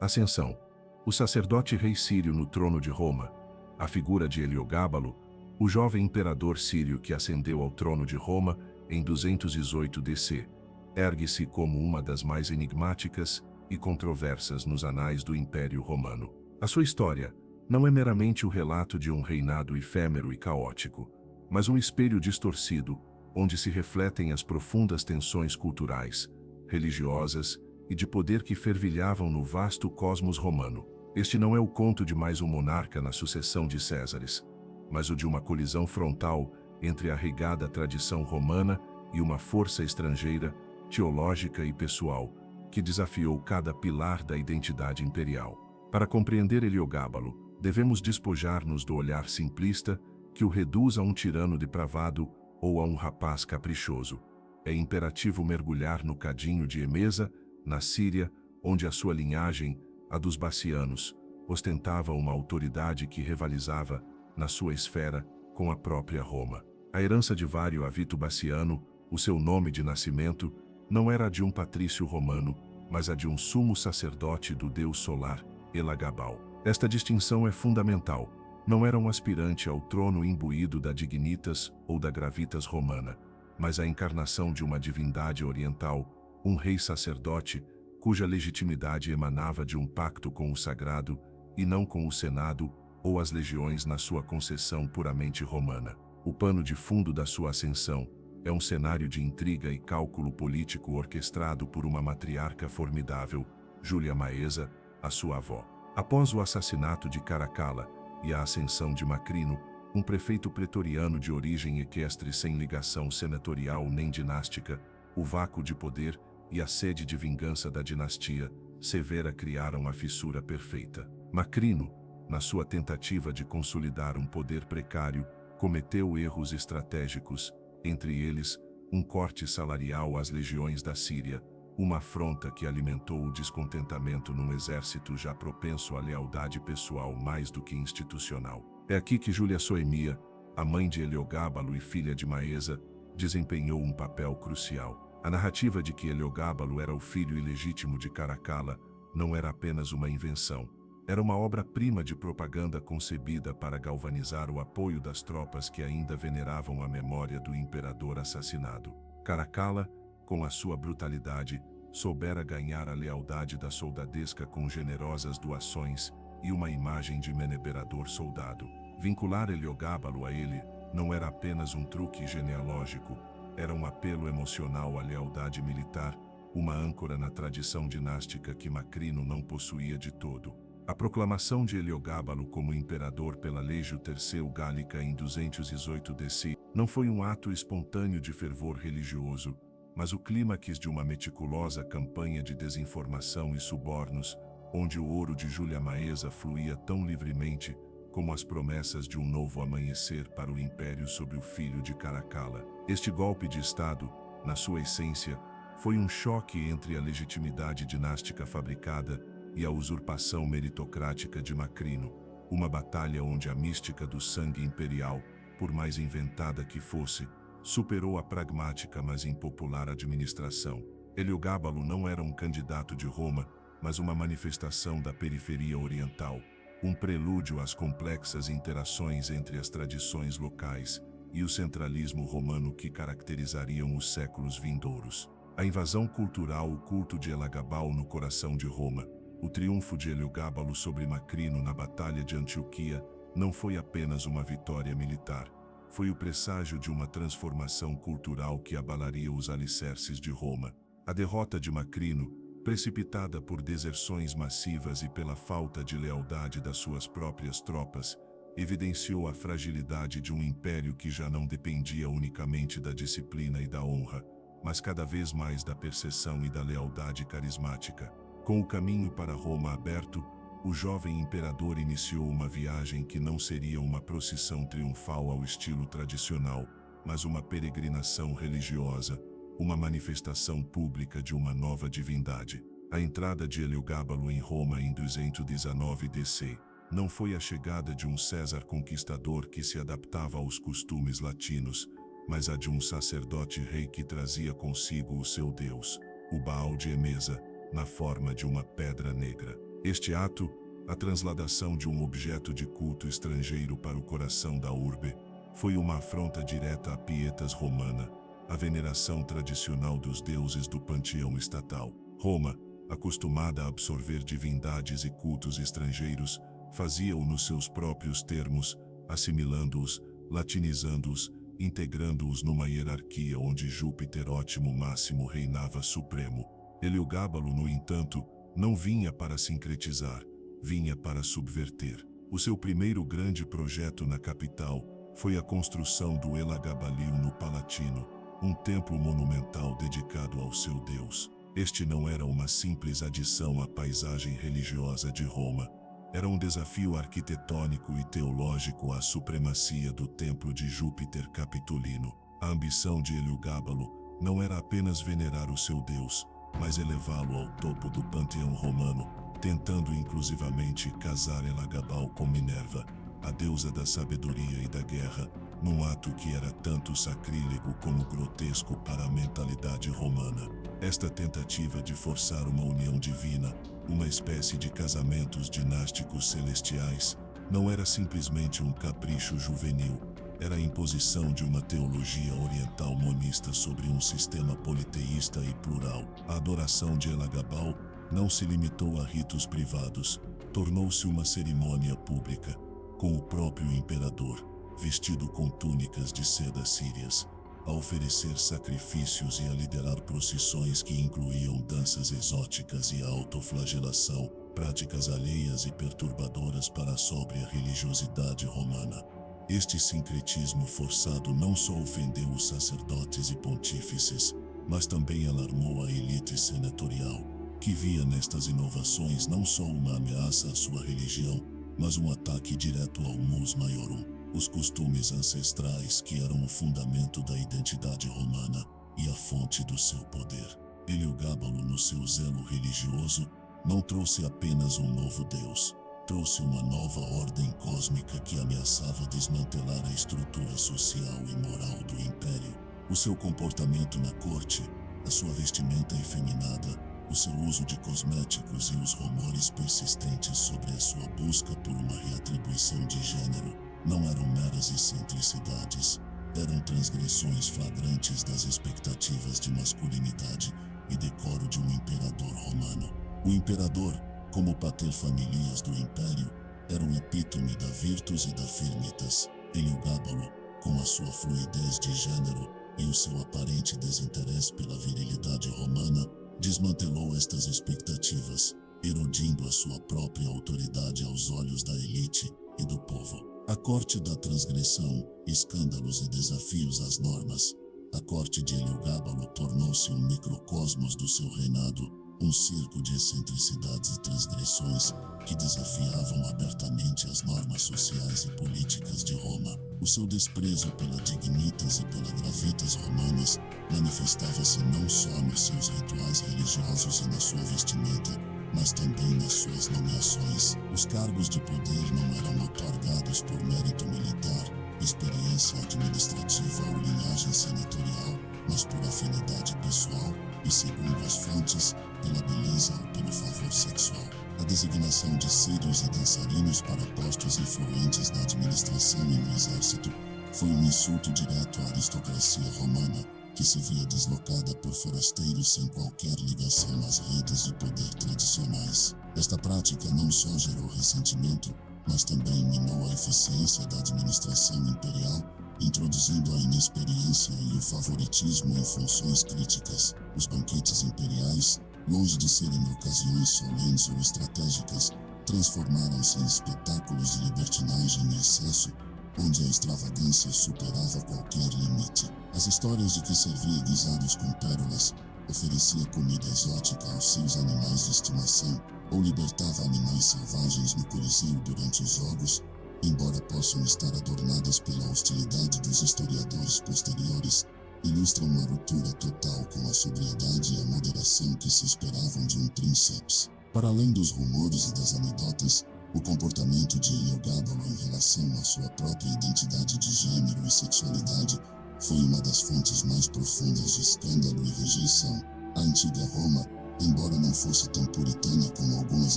Ascensão. O sacerdote rei sírio no trono de Roma. A figura de Heliogábalo, o jovem imperador sírio que ascendeu ao trono de Roma em 208 DC, ergue-se como uma das mais enigmáticas e controversas nos anais do Império Romano. A sua história não é meramente o relato de um reinado efêmero e caótico, mas um espelho distorcido, onde se refletem as profundas tensões culturais, religiosas e de poder que fervilhavam no vasto cosmos romano. Este não é o conto de mais um monarca na sucessão de Césares, mas o de uma colisão frontal entre a regada tradição romana e uma força estrangeira, teológica e pessoal, que desafiou cada pilar da identidade imperial. Para compreender Heliogábalo, devemos despojar-nos do olhar simplista que o reduz a um tirano depravado ou a um rapaz caprichoso. É imperativo mergulhar no cadinho de Emesa, na Síria, onde a sua linhagem, a dos Bassianos, ostentava uma autoridade que rivalizava, na sua esfera, com a própria Roma. A herança de Vário Avito Bassiano, o seu nome de nascimento, não era a de um patrício romano, mas a de um sumo sacerdote do deus solar, Elagabal. Esta distinção é fundamental. Não era um aspirante ao trono imbuído da dignitas ou da gravitas romana, mas a encarnação de uma divindade oriental, um rei sacerdote, cuja legitimidade emanava de um pacto com o sagrado e não com o senado ou as legiões na sua concessão puramente romana. O pano de fundo da sua ascensão é um cenário de intriga e cálculo político orquestrado por uma matriarca formidável, Júlia Maesa, a sua avó. Após o assassinato de Caracalla e a ascensão de Macrino, um prefeito pretoriano de origem equestre sem ligação senatorial nem dinástica, o vácuo de poder e a sede de vingança da dinastia Severa criaram a fissura perfeita. Macrino, na sua tentativa de consolidar um poder precário, cometeu erros estratégicos, entre eles, um corte salarial às legiões da Síria, uma afronta que alimentou o descontentamento num exército já propenso à lealdade pessoal mais do que institucional. É aqui que Júlia Soemia, a mãe de Heliogábalo e filha de Maesa, desempenhou um papel crucial. A narrativa de que Heliogábalo era o filho ilegítimo de Caracalla não era apenas uma invenção. Era uma obra-prima de propaganda concebida para galvanizar o apoio das tropas que ainda veneravam a memória do imperador assassinado. Caracalla, com a sua brutalidade, soubera ganhar a lealdade da soldadesca com generosas doações e uma imagem de meneberador soldado. Vincular Heliogábalo a ele não era apenas um truque genealógico, era um apelo emocional à lealdade militar, uma âncora na tradição dinástica que Macrino não possuía de todo. A proclamação de Heliogábalo como imperador pela Legio Terceu Gálica em 218 DC não foi um ato espontâneo de fervor religioso, mas o clímax de uma meticulosa campanha de desinformação e subornos, onde o ouro de Júlia Maesa fluía tão livremente como as promessas de um novo amanhecer para o império sobre o filho de Caracalla. Este golpe de Estado, na sua essência, foi um choque entre a legitimidade dinástica fabricada e a usurpação meritocrática de Macrino, uma batalha onde a mística do sangue imperial, por mais inventada que fosse, superou a pragmática mas impopular administração. Heliogábalo não era um candidato de Roma, mas uma manifestação da periferia oriental, um prelúdio às complexas interações entre as tradições locais e o centralismo romano que caracterizariam os séculos vindouros. A invasão cultural, o culto de Elagabal no coração de Roma, o triunfo de Heliogábalo sobre Macrino na Batalha de Antioquia não foi apenas uma vitória militar, foi o presságio de uma transformação cultural que abalaria os alicerces de Roma. A derrota de Macrino, precipitada por deserções massivas e pela falta de lealdade das suas próprias tropas, evidenciou a fragilidade de um império que já não dependia unicamente da disciplina e da honra, mas cada vez mais da perseção e da lealdade carismática. Com o caminho para Roma aberto, o jovem imperador iniciou uma viagem que não seria uma procissão triunfal ao estilo tradicional, mas uma peregrinação religiosa, uma manifestação pública de uma nova divindade. A entrada de Heliogábalo em Roma em 219 DC não foi a chegada de um César conquistador que se adaptava aos costumes latinos, mas a de um sacerdote-rei que trazia consigo o seu Deus, o Baal de Emesa, na forma de uma pedra negra. Este ato, a transladação de um objeto de culto estrangeiro para o coração da urbe, foi uma afronta direta à pietas romana, a veneração tradicional dos deuses do panteão estatal. Roma, acostumada a absorver divindades e cultos estrangeiros, fazia-o nos seus próprios termos, assimilando-os, latinizando-os, integrando-os numa hierarquia onde Júpiter ótimo máximo reinava supremo. Heliogábalo, no entanto, não vinha para sincretizar, vinha para subverter. O seu primeiro grande projeto na capital foi a construção do Elagabalio no Palatino, um templo monumental dedicado ao seu deus. Este não era uma simples adição à paisagem religiosa de Roma. Era um desafio arquitetônico e teológico à supremacia do templo de Júpiter Capitolino. A ambição de Heliogábalo não era apenas venerar o seu deus, mas elevá-lo ao topo do panteão romano, tentando inclusivamente casar Elagabal com Minerva, a deusa da sabedoria e da guerra, num ato que era tanto sacrílego como grotesco para a mentalidade romana. Esta tentativa de forçar uma união divina, uma espécie de casamentos dinásticos celestiais, não era simplesmente um capricho juvenil, era a imposição de uma teologia oriental monista sobre um sistema politeísta e plural. A adoração de Elagabal não se limitou a ritos privados, tornou-se uma cerimônia pública, com o próprio imperador, vestido com túnicas de seda sírias, a oferecer sacrifícios e a liderar procissões que incluíam danças exóticas e autoflagelação, práticas alheias e perturbadoras para a sóbria religiosidade romana. Este sincretismo forçado não só ofendeu os sacerdotes e pontífices, mas também alarmou a elite senatorial, que via nestas inovações não só uma ameaça à sua religião, mas um ataque direto ao Mus Maiorum, os costumes ancestrais que eram o fundamento da identidade romana e a fonte do seu poder. Heliogábalo, no seu zelo religioso, não trouxe apenas um novo deus, trouxe uma nova ordem cósmica que ameaçava desmantelar a estrutura social e moral do império. O seu comportamento na corte, a sua vestimenta efeminada, o seu uso de cosméticos e os rumores persistentes sobre a sua busca por uma reatribuição de gênero não eram meras excentricidades, eram transgressões flagrantes das expectativas de masculinidade e decoro de um imperador romano. O imperador, como pater familias do império, era o epítome da virtus e da firmitas. Heliogábalo, com a sua fluidez de gênero e o seu aparente desinteresse pela virilidade romana, desmantelou estas expectativas, erodindo a sua própria autoridade aos olhos da elite e do povo. A corte da transgressão, escândalos e desafios às normas. A corte de Heliogábalo tornou-se um microcosmos do seu reinado, um circo de excentricidades e transgressões que desafiavam abertamente as normas sociais e políticas de Roma. O seu desprezo pela dignitas e pela gravitas romanas manifestava-se não só nos seus rituais religiosos e na sua vestimenta, mas também nas suas nomeações. Os cargos de poder não eram otorgados por mérito militar, experiência administrativa ou linhagem senatorial, mas por afinidade pessoal e, segundo as fontes, pela beleza ou pelo favor sexual. A designação de sírios e dançarinos para postos influentes na administração e no exército foi um insulto direto à aristocracia romana, que se via deslocada por forasteiros sem qualquer ligação às redes de poder tradicionais. Esta prática não só gerou ressentimento, mas também minou a eficiência da administração imperial, introduzindo a inexperiência e o favoritismo em funções críticas. Os banquetes imperiais, longe de serem ocasiões solenes ou estratégicas, transformaram-se em espetáculos de libertinagem e excesso, onde a extravagância superava qualquer limite. As histórias de que servia guisados com pérolas, oferecia comida exótica aos seus animais de estimação ou libertava animais selvagens no Coliseu durante os jogos, embora possam estar adornadas pela hostilidade dos historiadores posteriores, ilustram uma ruptura total com a sobriedade e a moderação que se esperavam de um princeps. Para além dos rumores e das anedotas, o comportamento de Heliogábalo em relação à sua própria identidade de gênero e sexualidade foi uma das fontes mais profundas de escândalo e rejeição. A antiga Roma, embora não fosse tão puritana como algumas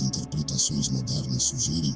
interpretações modernas sugerem,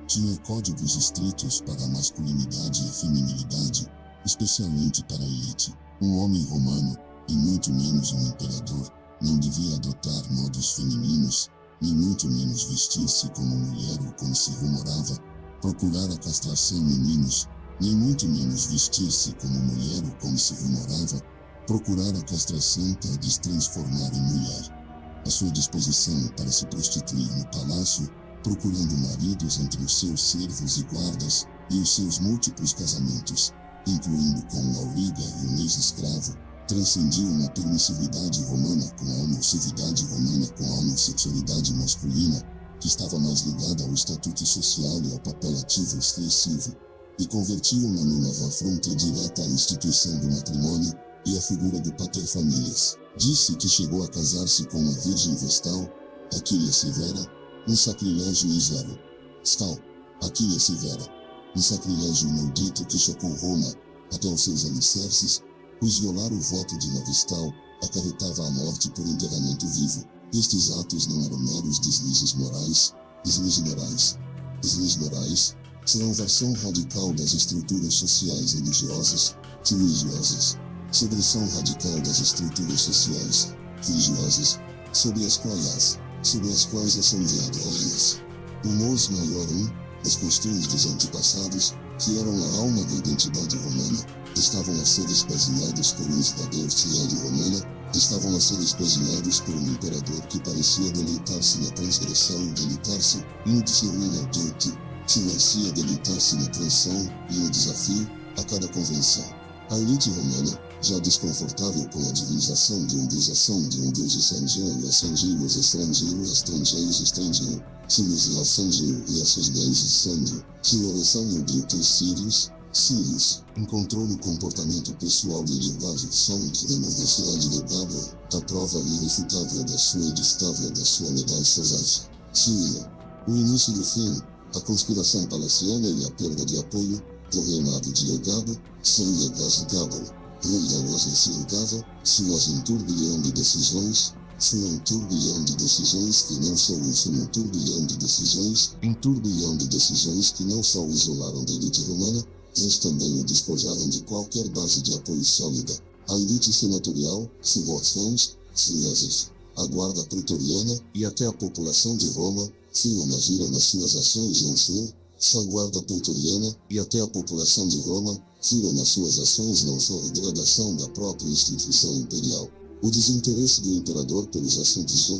tinha códigos estritos para a masculinidade e feminilidade, especialmente para a elite. Um homem romano, e muito menos um imperador, não devia adotar modos femininos, nem muito menos vestir-se como mulher ou como se rumorava, procurar a castração em meninos, nem muito menos vestir-se como mulher ou como se rumorava, procurar a castração para destransformar em mulher. A sua disposição para se prostituir no palácio, procurando maridos entre os seus servos e guardas, e os seus múltiplos casamentos, incluindo com o auriga e o ex-escravo, transcendiam uma permissividade romana com a homossividade romana com a homossexualidade masculina, que estava mais ligada ao estatuto social e ao papel ativo expressivo, e convertiam-na numa afronta direta à instituição do matrimônio e à figura do paterfamilias. Disse que chegou a casar-se com uma virgem vestal, Aquilia Severa, um sacrilégio isaro. Stal, Aquilia Severa, um sacrilégio inaudito que chocou Roma até os seus alicerces, pois violar o voto de uma vestal acarretava a morte por enterramento vivo. Estes atos não eram meros deslizes morais, serão versão radical das estruturas sociais religiosas, sobressão radical das estruturas sociais, religiosas, sobre as quais é sondeado homens. O mos maiorum, os costumes dos antepassados, que eram a alma da identidade romana, estavam a ser espezinhados por um cidadão romana, estavam a ser espezinhados por um imperador que parecia deleitar-se na transgressão e deleitar-se deleitar-se na transição e no desafio a cada convenção. A elite romana, já desconfortável com a divinização de um deus estrangeiro e os estrangeiros, e a seus deuses estrangeiro, Silvereção de Sírios, encontrou no comportamento pessoal de Universidade de Gabo a prova irrefutável da sua legalidade. Síria, o início do fim, a conspiração palaciana e a perda de apoio do reinado de Legado, suas um turbilhão de decisões que não só que não só o isolaram da elite romana, mas também o despojaram de qualquer base de apoio sólida. A elite senatorial, a guarda pretoriana e até a população de Roma, viram nas suas ações a guarda pretoriana e até a população de Roma, viram nas suas ações não só a degradação da própria instituição imperial, o desinteresse do imperador pelos assuntos de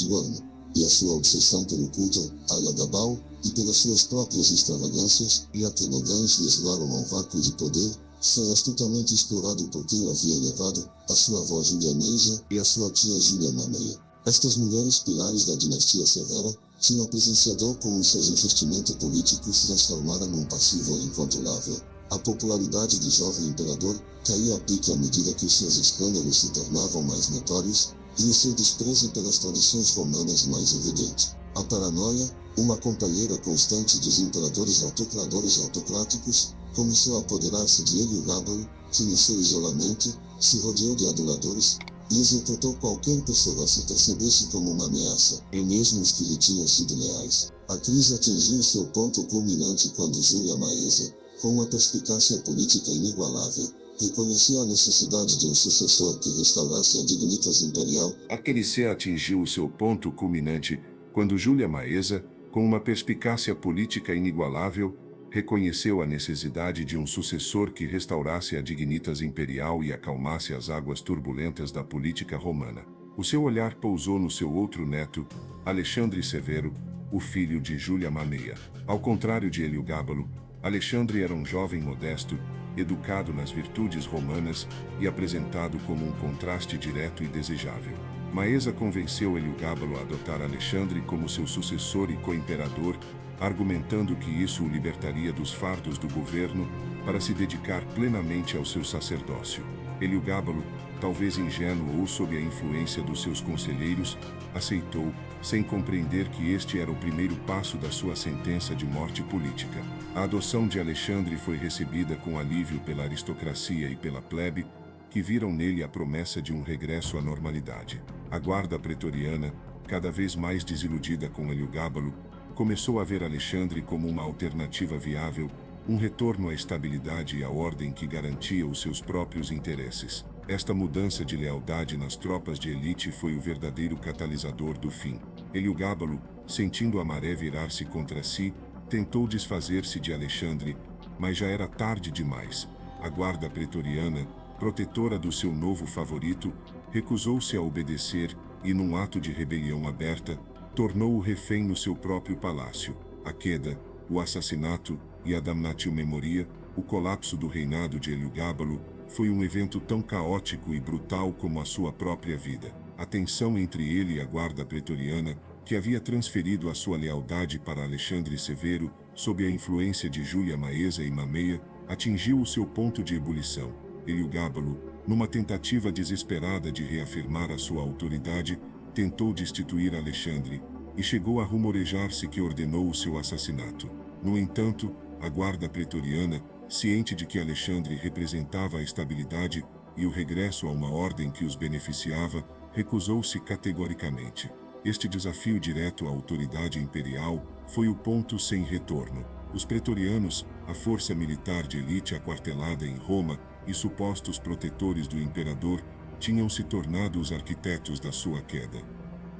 governo, e a sua obsessão pelo culto a Yagabal, e pelas suas próprias extravagâncias, e até Nogães leslaram ao vácuo de poder, foi astutamente explorado por quem havia levado, a sua avó Júlia Neija e a sua tia Júlia Mameia. Estas mulheres pilares da dinastia Severa tinham presenciado como seus investimentos políticos se transformaram num passivo incontrolável. A popularidade do jovem imperador caía a pique à medida que seus escândalos se tornavam mais notórios, e o seu desprezo pelas tradições romanas mais evidente. A paranoia, uma companheira constante dos imperadores autocráticos, começou a apoderar-se de Heliogábalo, que no seu isolamento, se rodeou de aduladores, e executou qualquer pessoa se percebesse como uma ameaça, e mesmo os que lhe tinham sido leais. A crise atingiu seu ponto culminante quando Júlia Maesa, com uma perspicácia política inigualável, reconheceu a necessidade de um sucessor que restaurasse a dignitas imperial. A crise atingiu seu ponto culminante quando Júlia Maesa, com uma perspicácia política inigualável, reconheceu a necessidade de um sucessor que restaurasse a dignitas imperial e acalmasse as águas turbulentas da política romana. O seu olhar pousou no seu outro neto, Alexandre Severo, o filho de Júlia Mameia. Ao contrário de Heliogábalo, Alexandre era um jovem modesto, educado nas virtudes romanas e apresentado como um contraste direto e desejável. Maesa convenceu Heliogábalo a adotar Alexandre como seu sucessor e co-imperador, argumentando que isso o libertaria dos fardos do governo para se dedicar plenamente ao seu sacerdócio. Heliogábalo, talvez ingênuo ou sob a influência dos seus conselheiros, aceitou, sem compreender que este era o primeiro passo da sua sentença de morte política. A adoção de Alexandre foi recebida com alívio pela aristocracia e pela plebe, que viram nele a promessa de um regresso à normalidade. A guarda pretoriana, cada vez mais desiludida com Heliogábalo, começou a ver Alexandre como uma alternativa viável, um retorno à estabilidade e à ordem que garantia os seus próprios interesses. Esta mudança de lealdade nas tropas de elite foi o verdadeiro catalisador do fim. Heliogábalo, sentindo a maré virar-se contra si, tentou desfazer-se de Alexandre, mas já era tarde demais. A guarda pretoriana, protetora do seu novo favorito, recusou-se a obedecer e, num ato de rebelião aberta, tornou-o refém no seu próprio palácio. A queda, o assassinato e a damnatio memoria, o colapso do reinado de Heliogábalo, foi um evento tão caótico e brutal como a sua própria vida. A tensão entre ele e a guarda pretoriana, que havia transferido a sua lealdade para Alexandre Severo, sob a influência de Júlia Maesa e Mameia, atingiu o seu ponto de ebulição. Heliogábalo, numa tentativa desesperada de reafirmar a sua autoridade, tentou destituir Alexandre, e chegou a rumorejar-se que ordenou o seu assassinato. No entanto, a guarda pretoriana, ciente de que Alexandre representava a estabilidade e o regresso a uma ordem que os beneficiava, recusou-se categoricamente. Este desafio direto à autoridade imperial foi o ponto sem retorno. Os pretorianos, a força militar de elite aquartelada em Roma e supostos protetores do imperador, tinham se tornado os arquitetos da sua queda.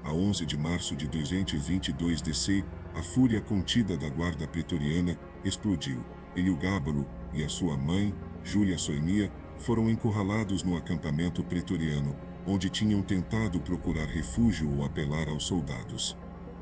A 11 de março de 222 DC, a fúria contida da guarda pretoriana explodiu. Heliogábalo e a sua mãe, Júlia Soimia, foram encurralados no acampamento pretoriano, onde tinham tentado procurar refúgio ou apelar aos soldados.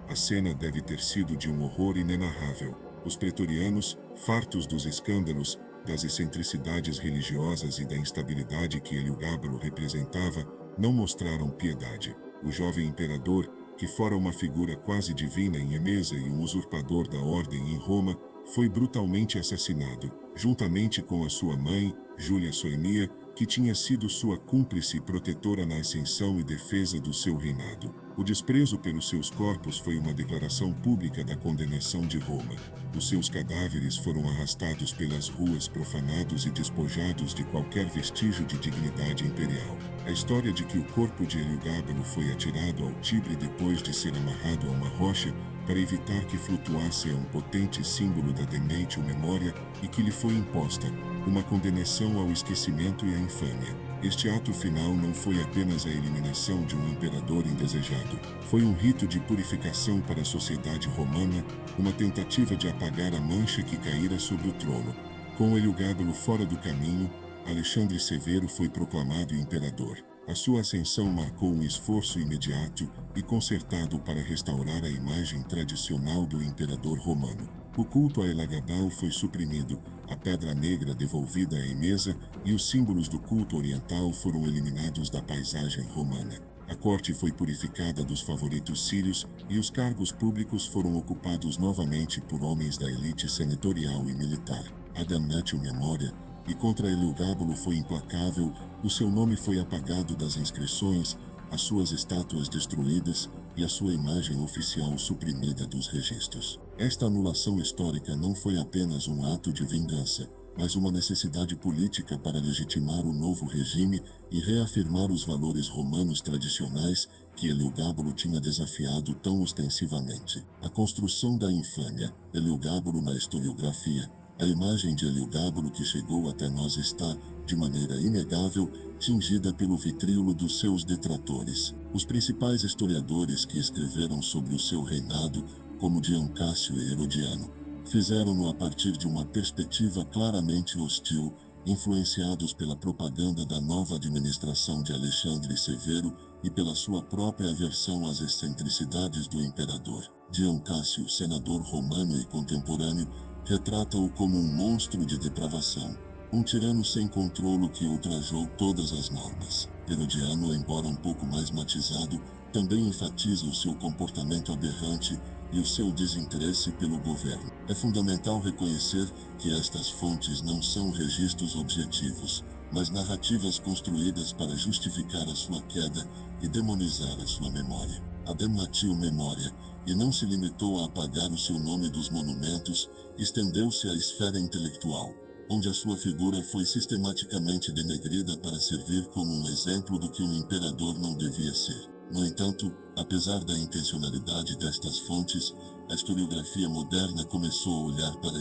A cena deve ter sido de um horror inenarrável. Os pretorianos, fartos dos escândalos, das excentricidades religiosas e da instabilidade que Heliogábalo representava, não mostraram piedade. O jovem imperador, que fora uma figura quase divina em Emesa e um usurpador da ordem em Roma, foi brutalmente assassinado, juntamente com a sua mãe, Júlia Soimia, que tinha sido sua cúmplice e protetora na ascensão e defesa do seu reinado. O desprezo pelos seus corpos foi uma declaração pública da condenação de Roma. Os seus cadáveres foram arrastados pelas ruas profanados e despojados de qualquer vestígio de dignidade imperial. A história de que o corpo de Heliogábalo foi atirado ao Tibre depois de ser amarrado a uma rocha para evitar que flutuasse é um potente símbolo da damnatio memoria e que lhe foi imposta, uma condenação ao esquecimento e à infâmia. Este ato final não foi apenas a eliminação de um imperador indesejado, foi um rito de purificação para a sociedade romana, uma tentativa de apagar a mancha que caíra sobre o trono. Com Heliogábalo fora do caminho, Alexandre Severo foi proclamado imperador. A sua ascensão marcou um esforço imediato e concertado para restaurar a imagem tradicional do imperador romano. O culto a Heliogábalo foi suprimido, a pedra negra devolvida a Emesa e os símbolos do culto oriental foram eliminados da paisagem romana. A corte foi purificada dos favoritos sírios e os cargos públicos foram ocupados novamente por homens da elite senatorial e militar. A damnatio memoria e contra Heliogábalo foi implacável, o seu nome foi apagado das inscrições, as suas estátuas destruídas e a sua imagem oficial suprimida dos registros. Esta anulação histórica não foi apenas um ato de vingança, mas uma necessidade política para legitimar o novo regime e reafirmar os valores romanos tradicionais que Heliogábalo tinha desafiado tão ostensivamente. A construção da infâmia, Heliogábalo na historiografia. A imagem de Heliogábalo que chegou até nós está, de maneira inegável, tingida pelo vitríolo dos seus detratores. Os principais historiadores que escreveram sobre o seu reinado, como Dion Cássio e Herodiano, fizeram-no a partir de uma perspectiva claramente hostil, influenciados pela propaganda da nova administração de Alexandre Severo e pela sua própria aversão às excentricidades do imperador. Dion Cássio, senador romano e contemporâneo, retrata-o como um monstro de depravação, um tirano sem controle que ultrajou todas as normas. Herodiano, embora um pouco mais matizado, também enfatiza o seu comportamento aberrante e o seu desinteresse pelo governo. É fundamental reconhecer que estas fontes não são registros objetivos, mas narrativas construídas para justificar a sua queda e demonizar a sua memória. A damnatio memoria, e não se limitou a apagar o seu nome dos monumentos, estendeu-se à esfera intelectual. onde a sua figura foi sistematicamente denegrida para servir como um exemplo do que um imperador não devia ser. No entanto, apesar da intencionalidade destas fontes, a historiografia moderna começou a olhar para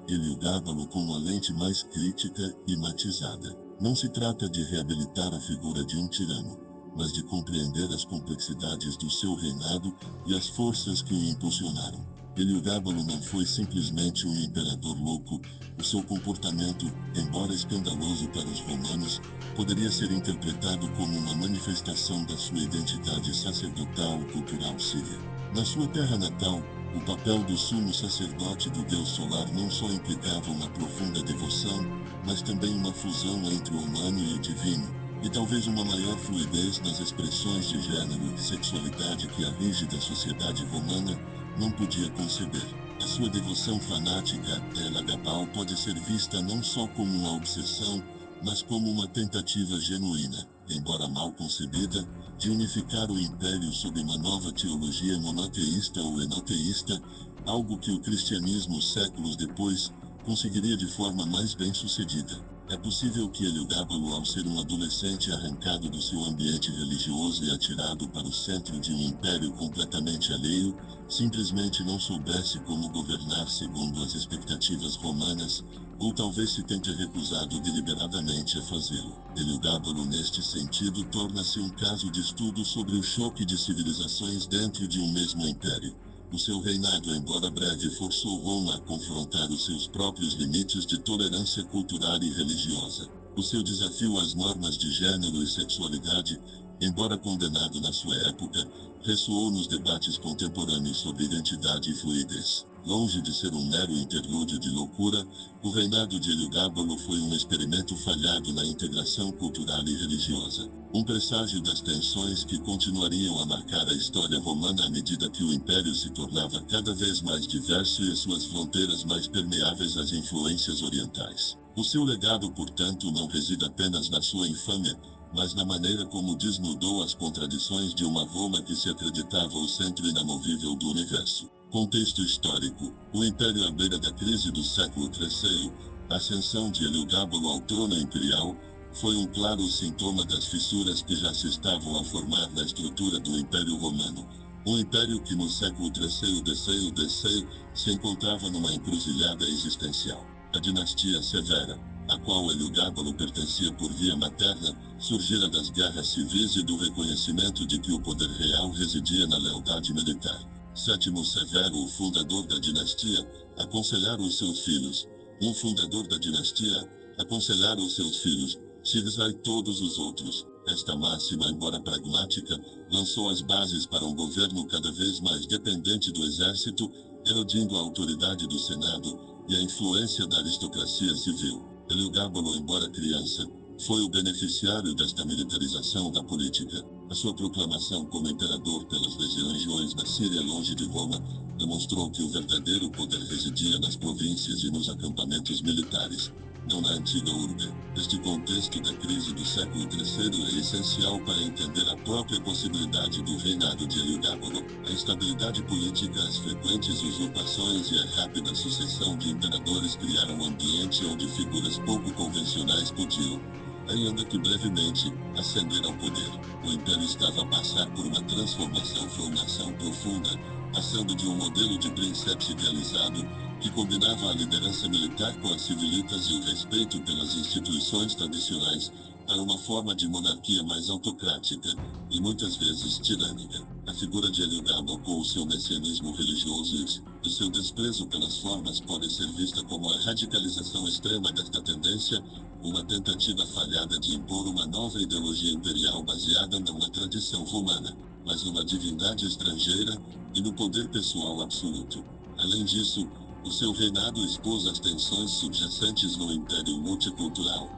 Heliogábalo com uma lente mais crítica e matizada. Não se trata de reabilitar a figura de um tirano, mas de compreender as complexidades do seu reinado e as forças que o impulsionaram. Heliogábalo não foi simplesmente um imperador louco. O seu comportamento, embora escandaloso para os romanos, poderia ser interpretado como uma manifestação da sua identidade sacerdotal e cultural síria. Na sua terra natal, o papel do sumo sacerdote do deus solar não só implicava uma profunda devoção, mas também uma fusão entre o humano e o divino, e talvez uma maior fluidez nas expressões de gênero e sexualidade que a rígida sociedade romana não podia conceber. A sua devoção fanática a Heliogábalo pode ser vista não só como uma obsessão, mas como uma tentativa genuína, embora mal concebida, de unificar o império sob uma nova teologia monoteísta ou enoteísta, algo que o cristianismo séculos depois conseguiria de forma mais bem-sucedida. É possível que Heliogábalo, ao ser um adolescente arrancado do seu ambiente religioso e atirado para o centro de um império completamente alheio, simplesmente não soubesse como governar segundo as expectativas romanas, ou talvez se tenha recusado deliberadamente a fazê-lo. Heliogábalo, neste sentido, torna-se um caso de estudo sobre o choque de civilizações dentro de um mesmo império. O seu reinado, embora breve, forçou Roma a confrontar os seus próprios limites de tolerância cultural e religiosa. O seu desafio às normas de gênero e sexualidade, embora condenado na sua época, ressoou nos debates contemporâneos sobre identidade e fluidez. Longe de ser um mero interlúdio de loucura, o reinado de Heliogábalo foi um experimento falhado na integração cultural e religiosa. Um presságio das tensões que continuariam a marcar a história romana à medida que o império se tornava cada vez mais diverso e as suas fronteiras mais permeáveis às influências orientais. O seu legado, portanto, não reside apenas na sua infâmia, mas na maneira como desnudou as contradições de uma Roma que se acreditava o centro inamovível do universo. Contexto histórico: o Império à beira da crise do século III, a ascensão de Heliogábalo ao trono imperial, foi um claro sintoma das fissuras que já se estavam a formar na estrutura do Império Romano. Um império que no século III DC se encontrava numa encruzilhada existencial. A dinastia Severa, a qual Heliogábalo pertencia por via materna, surgira das guerras civis e do reconhecimento de que o poder real residia na lealdade militar. Sétimo Severo, o fundador da dinastia, aconselhara os seus filhos. Um fundador da dinastia aconselhara os seus filhos, Tirza e todos os outros. Esta máxima, embora pragmática, lançou as bases para um governo cada vez mais dependente do exército, erodindo a autoridade do Senado e a influência da aristocracia civil. Heliogábalo, embora criança, foi o beneficiário desta militarização da política. A sua proclamação como imperador pelas legiões na Síria, longe de Roma, demonstrou que o verdadeiro poder residia nas províncias e nos acampamentos militares, não na antiga urbe. Este contexto da crise do século III é essencial para entender a própria possibilidade do reinado de Heliogábalo. A instabilidade política, as frequentes usurpações e a rápida sucessão de imperadores criaram um ambiente onde figuras pouco convencionais podiam, ainda que brevemente, ascender ao poder. O império estava a passar por uma transformação profunda, passando de um modelo de princeps idealizado, que combinava a liderança militar com as civilitas e o respeito pelas instituições tradicionais, para uma forma de monarquia mais autocrática, e muitas vezes tirânica. A figura de Heliogábalo, com o seu messianismo religioso e o seu desprezo pelas formas, pode ser vista como a radicalização extrema desta tendência, uma tentativa falhada de impor uma nova ideologia imperial baseada numa tradição romana, mas numa divindade estrangeira e no poder pessoal absoluto. Além disso, o seu reinado expôs as tensões subjacentes no império multicultural.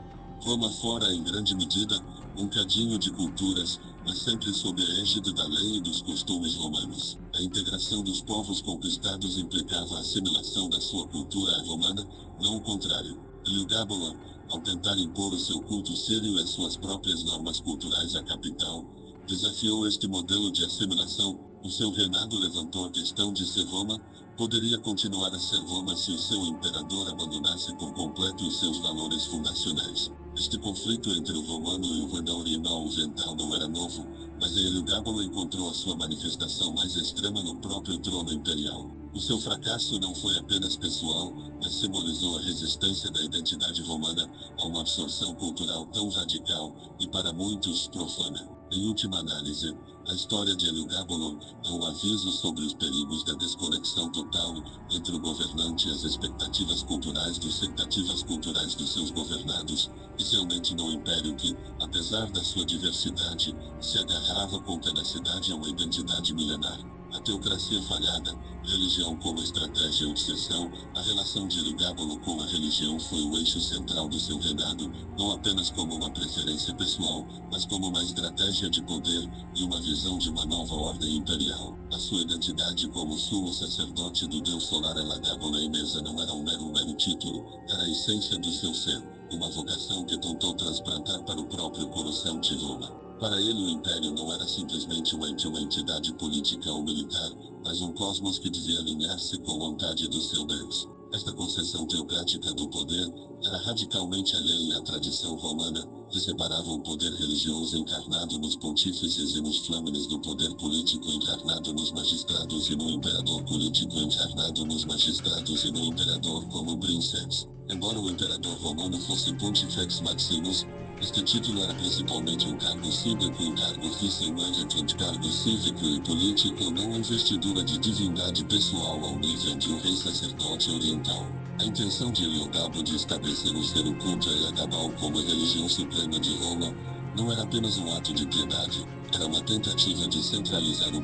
Roma fora, em grande medida, um cadinho de culturas, mas sempre sob a égide da lei e dos costumes romanos. A integração dos povos conquistados implicava a assimilação da sua cultura romana, não o contrário. Heliogábalo, ao tentar impor o seu culto sírio e as suas próprias normas culturais à capital, desafiou este modelo de assimilação. O seu reinado levantou a questão de se Roma, Poderia continuar a ser Roma se o seu imperador abandonasse por completo os seus valores fundacionais. Este conflito entre o romano e o Roma oriental não era novo, mas Heliogábalo encontrou a sua manifestação mais extrema no próprio trono imperial. O seu fracasso não foi apenas pessoal, mas simbolizou a resistência da identidade romana a uma absorção cultural tão radical e, para muitos, profana. Em última análise, a história de Heliogábalo é um aviso sobre os perigos da desconexão total entre o governante e as expectativas culturais dos seus governados, especialmente no império que, apesar da sua diversidade, se agarrava com tenacidade a uma identidade milenar. A teocracia falhada, religião como estratégia e obsessão, a relação de Heliogábalo com a religião foi o eixo central do seu reinado, não apenas como uma preferência pessoal, mas como uma estratégia de poder e uma visão de uma nova ordem imperial. A sua identidade como sumo sacerdote do deus solar Heliogábalo em Mesa não era um mero título, era a essência do seu ser, uma vocação que tentou transplantar para o próprio coração de Roma. Para ele o império não era simplesmente uma entidade política ou militar, mas um cosmos que devia alinhar-se com a vontade do seu Deus. Esta concepção teocrática do poder era radicalmente alheia à tradição romana, que separava o poder religioso encarnado nos pontífices e nos flâmenes do poder político encarnado nos magistrados e no imperador político encarnado nos magistrados e no imperador como princeps. Embora o imperador romano fosse Pontifex Maximus, este título era principalmente um cargo cívico, um cargo oficialmente cargo cívico e político, não uma investidura de divindade pessoal ao nível de um rei sacerdote oriental. A intenção de Heliogábalo de estabelecer o ser oculto a Heliogábalo como a religião suprema de Roma não era apenas um ato de piedade, era uma tentativa de centralizar o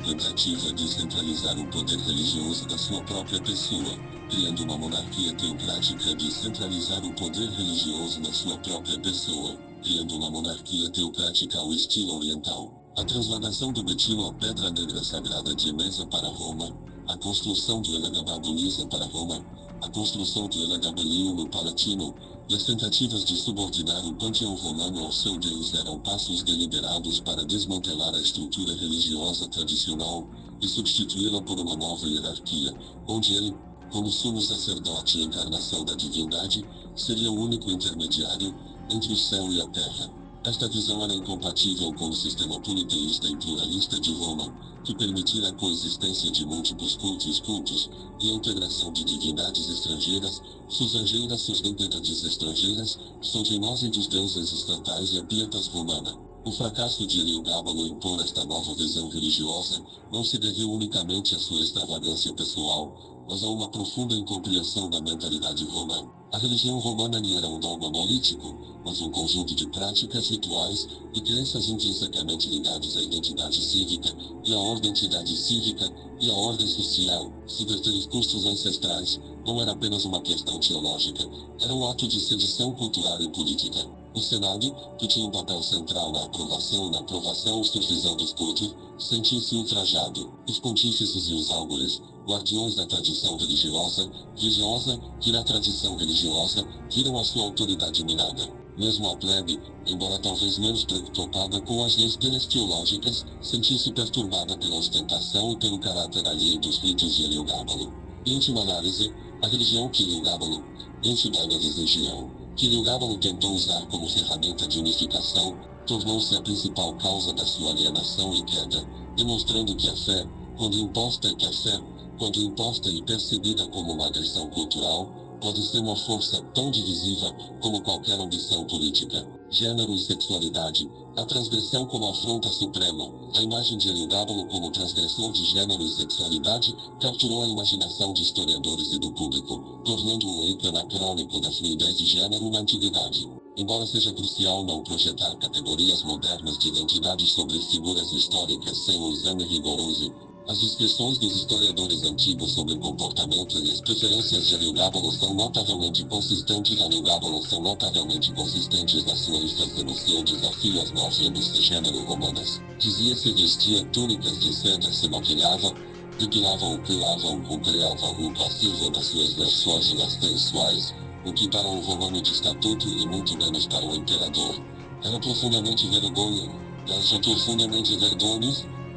poder religioso da sua própria pessoa, criando uma monarquia teocrática de centralizar o poder religioso na sua própria pessoa, criando uma monarquia teocrática ao estilo oriental. A transladação do Betilo à Pedra Negra Sagrada de Emesa para Roma, a construção do Heliogábalo Lisa para Roma, a construção do Heliogábalo no Palatino, e as tentativas de subordinar o panteão romano ao seu deus eram passos deliberados para desmantelar a estrutura religiosa tradicional e substituí-la por uma nova hierarquia, onde ele, como sumo sacerdote e encarnação da divindade, seria o único intermediário entre o céu e a terra. Esta visão era incompatível com o sistema politeísta e pluralista de Roma, que permitia a coexistência de múltiplos cultos e a integração de divindades estrangeiras, sus divindades estrangeiras, sogenose dos deuses estatais e a pietas romana. O fracasso de Heliogábalo em impor esta nova visão religiosa não se deveu unicamente à sua extravagância pessoal, mas a uma profunda incompreensão da mentalidade romana. A religião romana não era um dogma monolítico, mas um conjunto de práticas rituais e crenças intrinsecamente ligados à identidade cívica e à ordem social. Subverter os custos ancestrais não era apenas uma questão teológica, era um ato de sedição cultural e política. O Senado, que tinha um papel central na aprovação e supervisão dos cultos, sentiu-se ultrajado. Os pontífices e os áugures, guardiões da tradição religiosa, viram a sua autoridade minada. Mesmo a plebe, embora talvez menos preocupada com as leis teológicas, sentiu-se perturbada pela ostentação e pelo caráter alheio dos ritos de Heliogábalo. Em última análise, a religião que Heliogábalo tentou usar como ferramenta de unificação, tornou-se a principal causa da sua alienação e queda, demonstrando que a fé, quando imposta e percebida como uma agressão cultural, pode ser uma força tão divisiva como qualquer ambição política. Gênero e sexualidade. A transgressão como afronta suprema. A imagem de Heliogábalo como transgressor de gênero e sexualidade capturou a imaginação de historiadores e do público, tornando-o ícone anacrônico da fluidez de gênero na antiguidade. Embora seja crucial não projetar categorias modernas de identidade sobre figuras históricas sem um exame rigoroso, as descrições dos historiadores antigos sobre o comportamento e as preferências de Heliogábalo são notavelmente consistentes na sua ênfase no seu desafio às normas de gênero romanas. Dizia-se vestia túnicas de seda, se maquilhava, depilava ou criava o passivo das suas versões sensuais, o que para um romano de estatuto e muito menos para o imperador era profundamente vergonhoso.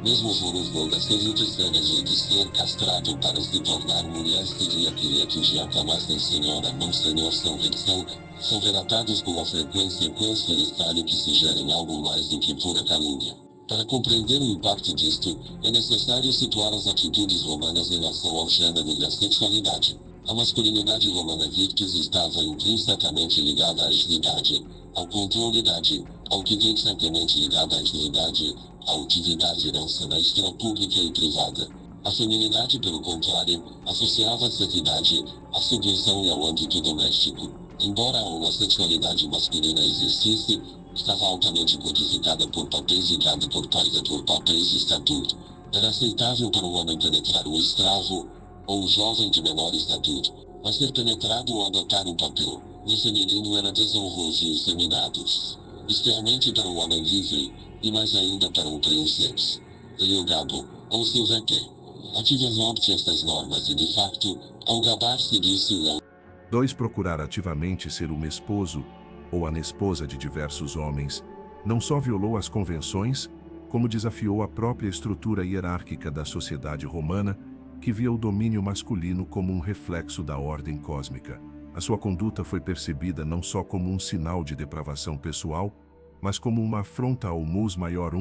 Mesmo por das seguintes anos de ser castrado para se tornar mulher seria que jamais tem senhora não senhor são relatados com a frequência necessário que se gerem algo mais do que pura calúnia. Para compreender o impacto disto, é necessário situar as atitudes romanas em relação ao gênero e à sexualidade. A masculinidade romana virtus estava intrinsecamente ligada à agilidade, ao controle ao que intrinsecamente ligada à agilidade, à utilidade herança na esfera pública e privada. A feminidade, pelo contrário, associava a santidade, à submissão e ao âmbito doméstico. Embora a homossexualidade masculina existisse, estava altamente codificada por papéis e dada por papéis de estatuto. Era aceitável para o homem penetrar o escravo, ou o jovem de menor estatuto, mas ser penetrado ou adotar um papel no feminino era desonroso e efeminado. Extremamente para o homem livre, e mais ainda para o princeps. Eliogabo, ou Silvete. Ativamente estas normas e de facto, ao gabar-se disso 2. Procurar ativamente ser um esposo, ou anesposa de diversos homens, não só violou as convenções, como desafiou a própria estrutura hierárquica da sociedade romana, que via o domínio masculino como um reflexo da ordem cósmica. A sua conduta foi percebida não só como um sinal de depravação pessoal, mas como uma afronta ao Mus Maior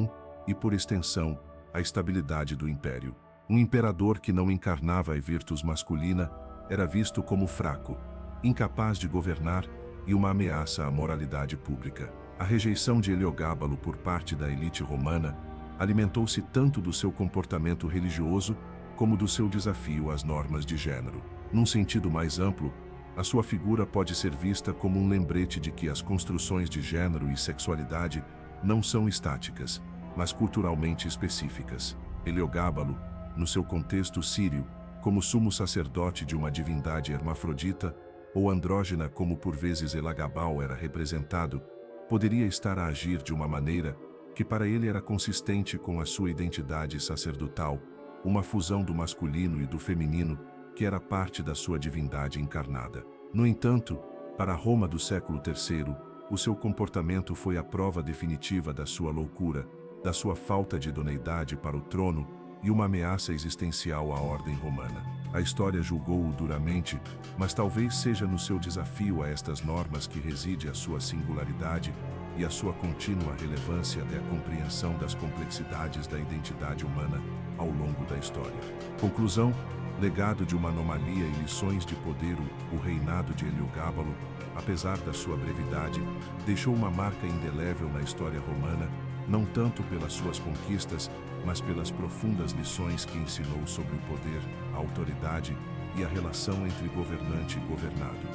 e, por extensão, à estabilidade do império. Um imperador que não encarnava a virtus masculina era visto como fraco, incapaz de governar e uma ameaça à moralidade pública. A rejeição de Heliogábalo por parte da elite romana alimentou-se tanto do seu comportamento religioso como do seu desafio às normas de gênero. Num sentido mais amplo, a sua figura pode ser vista como um lembrete de que as construções de gênero e sexualidade não são estáticas, mas culturalmente específicas. Heliogábalo, no seu contexto sírio, como sumo sacerdote de uma divindade hermafrodita, ou andrógena como por vezes Elagabal era representado, poderia estar a agir de uma maneira que para ele era consistente com a sua identidade sacerdotal, uma fusão do masculino e do feminino, que era parte da sua divindade encarnada. No entanto, para Roma do século III, o seu comportamento foi a prova definitiva da sua loucura, da sua falta de idoneidade para o trono e uma ameaça existencial à ordem romana. A história julgou-o duramente, mas talvez seja no seu desafio a estas normas que reside a sua singularidade e a sua contínua relevância até a compreensão das complexidades da identidade humana ao longo da história. Conclusão: legado de uma anomalia e lições de poder. O reinado de Heliogábalo, apesar da sua brevidade, deixou uma marca indelével na história romana, não tanto pelas suas conquistas, mas pelas profundas lições que ensinou sobre o poder, a autoridade e a relação entre governante e governado.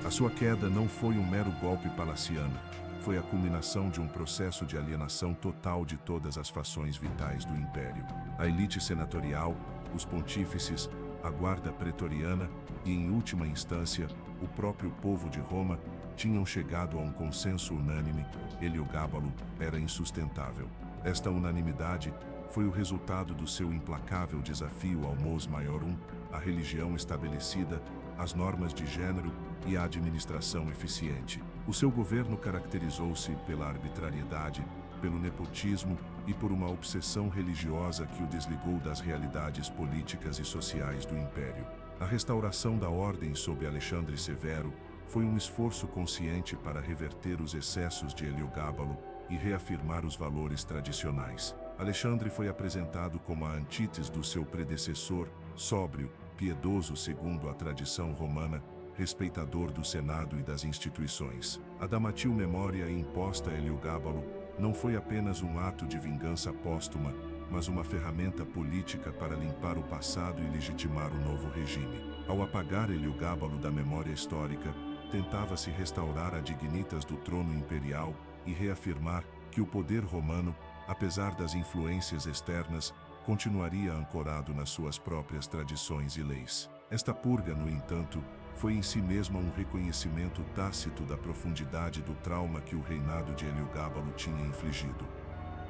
A sua queda não foi um mero golpe palaciano, foi a culminação de um processo de alienação total de todas as fações vitais do império. A elite senatorial, os pontífices, a guarda pretoriana e, em última instância, o próprio povo de Roma tinham chegado a um consenso unânime: Heliogábalo era insustentável. Esta unanimidade foi o resultado do seu implacável desafio ao Mos Maiorum, a religião estabelecida, as normas de gênero e a administração eficiente. O seu governo caracterizou-se pela arbitrariedade, pelo nepotismo e por uma obsessão religiosa que o desligou das realidades políticas e sociais do império. A restauração da ordem sob Alexandre Severo foi um esforço consciente para reverter os excessos de Heliogábalo e reafirmar os valores tradicionais. Alexandre foi apresentado como a antítese do seu predecessor, sóbrio, piedoso segundo a tradição romana, respeitador do Senado e das instituições. A damatil memória imposta a Heliogábalo não foi apenas um ato de vingança póstuma, mas uma ferramenta política para limpar o passado e legitimar o novo regime. Ao apagar Heliogábalo da memória histórica, tentava-se restaurar a dignitas do trono imperial e reafirmar que o poder romano, apesar das influências externas, continuaria ancorado nas suas próprias tradições e leis. Esta purga, no entanto, foi em si mesma um reconhecimento tácito da profundidade do trauma que o reinado de Heliogábalo tinha infligido.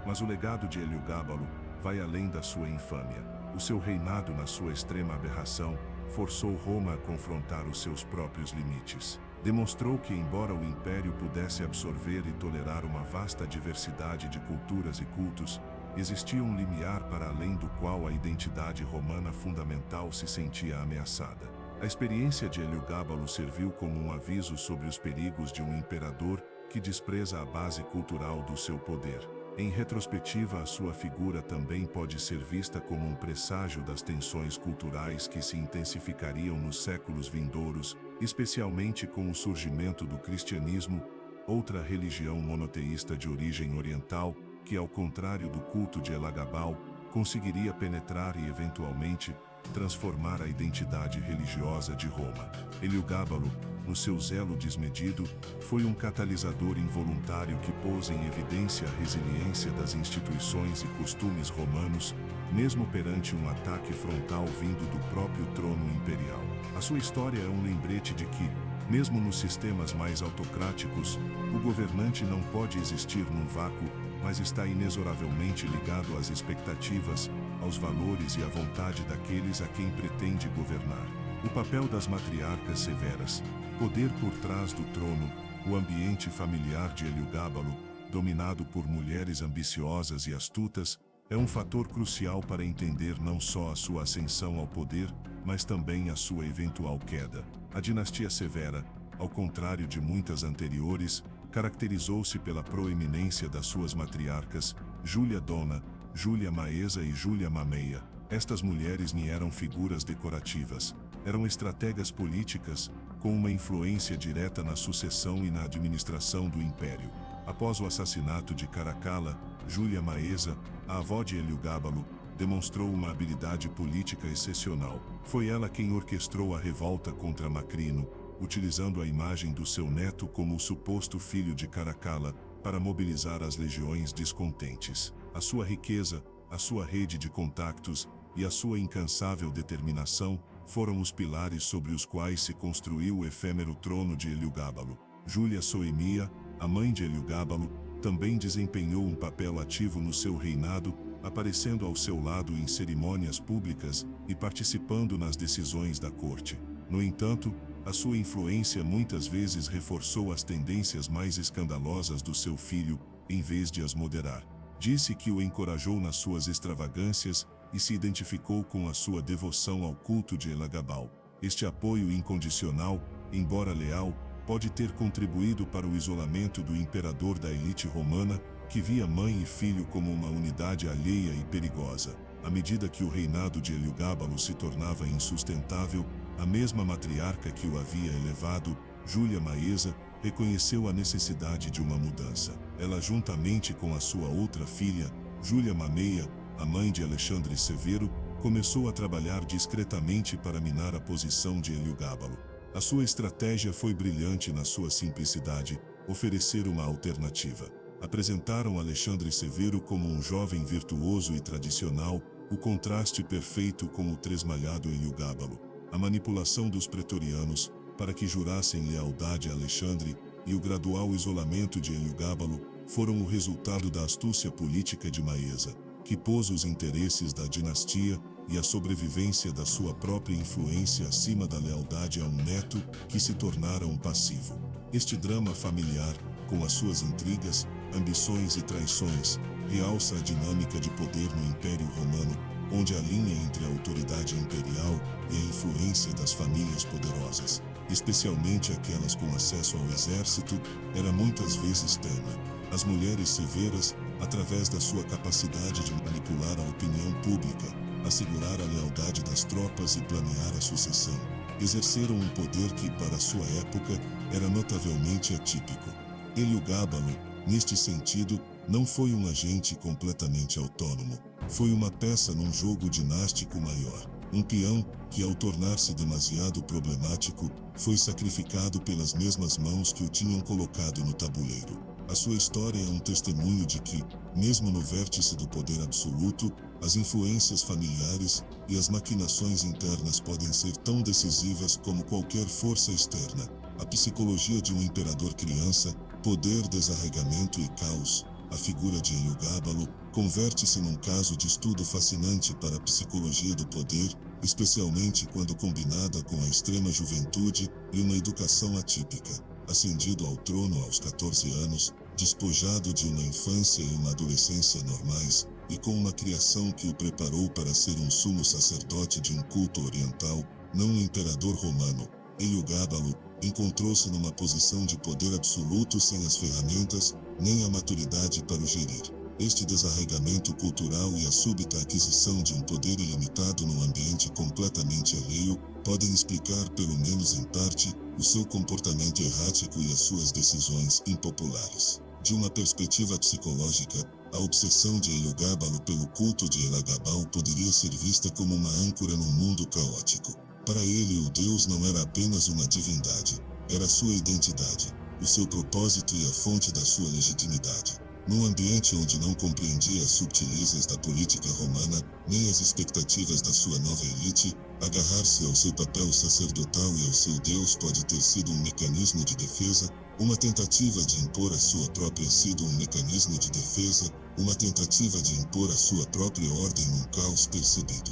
Mas o legado de Heliogábalo vai além da sua infâmia. O seu reinado, na sua extrema aberração, forçou Roma a confrontar os seus próprios limites. Demonstrou que, embora o império pudesse absorver e tolerar uma vasta diversidade de culturas e cultos, Existia um limiar para além do qual a identidade romana fundamental se sentia ameaçada. A experiência de Heliogábalo serviu como um aviso sobre os perigos de um imperador que despreza a base cultural do seu poder. Em retrospectiva, a sua figura também pode ser vista como um presságio das tensões culturais que se intensificariam nos séculos vindouros, especialmente com o surgimento do cristianismo, outra religião monoteísta de origem oriental, que, ao contrário do culto de Elagabal, conseguiria penetrar e, eventualmente, transformar a identidade religiosa de Roma. Heliogábalo, no seu zelo desmedido, foi um catalisador involuntário que pôs em evidência a resiliência das instituições e costumes romanos, mesmo perante um ataque frontal vindo do próprio trono imperial. A sua história é um lembrete de que, mesmo nos sistemas mais autocráticos, o governante não pode existir num vácuo, mas está inexoravelmente ligado às expectativas, aos valores e à vontade daqueles a quem pretende governar. O papel das matriarcas severas, poder por trás do trono, o ambiente familiar de Heliogábalo, dominado por mulheres ambiciosas e astutas, é um fator crucial para entender não só a sua ascensão ao poder, mas também a sua eventual queda. A dinastia Severa, ao contrário de muitas anteriores, caracterizou-se pela proeminência das suas matriarcas, Júlia Dona, Júlia Maesa e Júlia Mameia. Estas mulheres nem eram figuras decorativas, eram estrategas políticas, com uma influência direta na sucessão e na administração do império. Após o assassinato de Caracalla, Júlia Maesa, a avó de Heliogábalo, demonstrou uma habilidade política excepcional. Foi ela quem orquestrou a revolta contra Macrino, utilizando a imagem do seu neto como o suposto filho de Caracalla, para mobilizar as legiões descontentes. A sua riqueza, a sua rede de contactos e a sua incansável determinação foram os pilares sobre os quais se construiu o efêmero trono de Heliogábalo. Júlia Soemia, a mãe de Heliogábalo, também desempenhou um papel ativo no seu reinado, aparecendo ao seu lado em cerimônias públicas e participando nas decisões da corte. No entanto, a sua influência muitas vezes reforçou as tendências mais escandalosas do seu filho, em vez de as moderar. Disse que o encorajou nas suas extravagâncias e se identificou com a sua devoção ao culto de Elagabal. Este apoio incondicional, embora leal, pode ter contribuído para o isolamento do imperador da elite romana, que via mãe e filho como uma unidade alheia e perigosa. À medida que o reinado de Heliogábalo se tornava insustentável, a mesma matriarca que o havia elevado, Júlia Maesa, reconheceu a necessidade de uma mudança. Ela, juntamente com a sua outra filha, Júlia Mameia, a mãe de Alexandre Severo, começou a trabalhar discretamente para minar a posição de Heliogábalo. A sua estratégia foi brilhante na sua simplicidade, oferecer uma alternativa. Apresentaram Alexandre Severo como um jovem virtuoso e tradicional, o contraste perfeito com o tresmalhado Heliogábalo. A manipulação dos pretorianos, para que jurassem lealdade a Alexandre, e o gradual isolamento de Heliogábalo, foram o resultado da astúcia política de Maesa, que pôs os interesses da dinastia e a sobrevivência da sua própria influência acima da lealdade a um neto, que se tornara um passivo. Este drama familiar, com as suas intrigas, ambições e traições, realça a dinâmica de poder no Império Romano, onde a linha entre a autoridade imperial e a influência das famílias poderosas, especialmente aquelas com acesso ao exército, era muitas vezes tênue. As mulheres severas, através da sua capacidade de manipular a opinião pública, assegurar a lealdade das tropas e planear a sucessão, exerceram um poder que, para sua época, era notavelmente atípico. Heliogábalo, neste sentido, não foi um agente completamente autônomo. Foi uma peça num jogo dinástico maior. Um peão que, ao tornar-se demasiado problemático, foi sacrificado pelas mesmas mãos que o tinham colocado no tabuleiro. A sua história é um testemunho de que, mesmo no vértice do poder absoluto, as influências familiares e as maquinações internas podem ser tão decisivas como qualquer força externa. A psicologia de um imperador criança, poder, desarregamento e caos. A figura de Heliogábalo converte-se num caso de estudo fascinante para a psicologia do poder, especialmente quando combinada com a extrema juventude e uma educação atípica. Ascendido ao trono aos 14 anos, despojado de uma infância e uma adolescência normais, e com uma criação que o preparou para ser um sumo sacerdote de um culto oriental, não um imperador romano, Heliogábalo encontrou-se numa posição de poder absoluto sem as ferramentas, nem a maturidade para o gerir. Este desarraigamento cultural e a súbita aquisição de um poder ilimitado num ambiente completamente alheio podem explicar, pelo menos em parte, o seu comportamento errático e as suas decisões impopulares. De uma perspectiva psicológica, a obsessão de Heliogábalo pelo culto de Elagabal poderia ser vista como uma âncora num mundo caótico. Para ele, o Deus não era apenas uma divindade, era sua identidade, o seu propósito e a fonte da sua legitimidade. Num ambiente onde não compreendia as subtilezas da política romana, nem as expectativas da sua nova elite, agarrar-se ao seu papel sacerdotal e ao seu Deus pode ter sido um mecanismo de defesa, uma tentativa de impor a sua própria sido um mecanismo de defesa, uma tentativa de impor a sua própria ordem num caos percebido.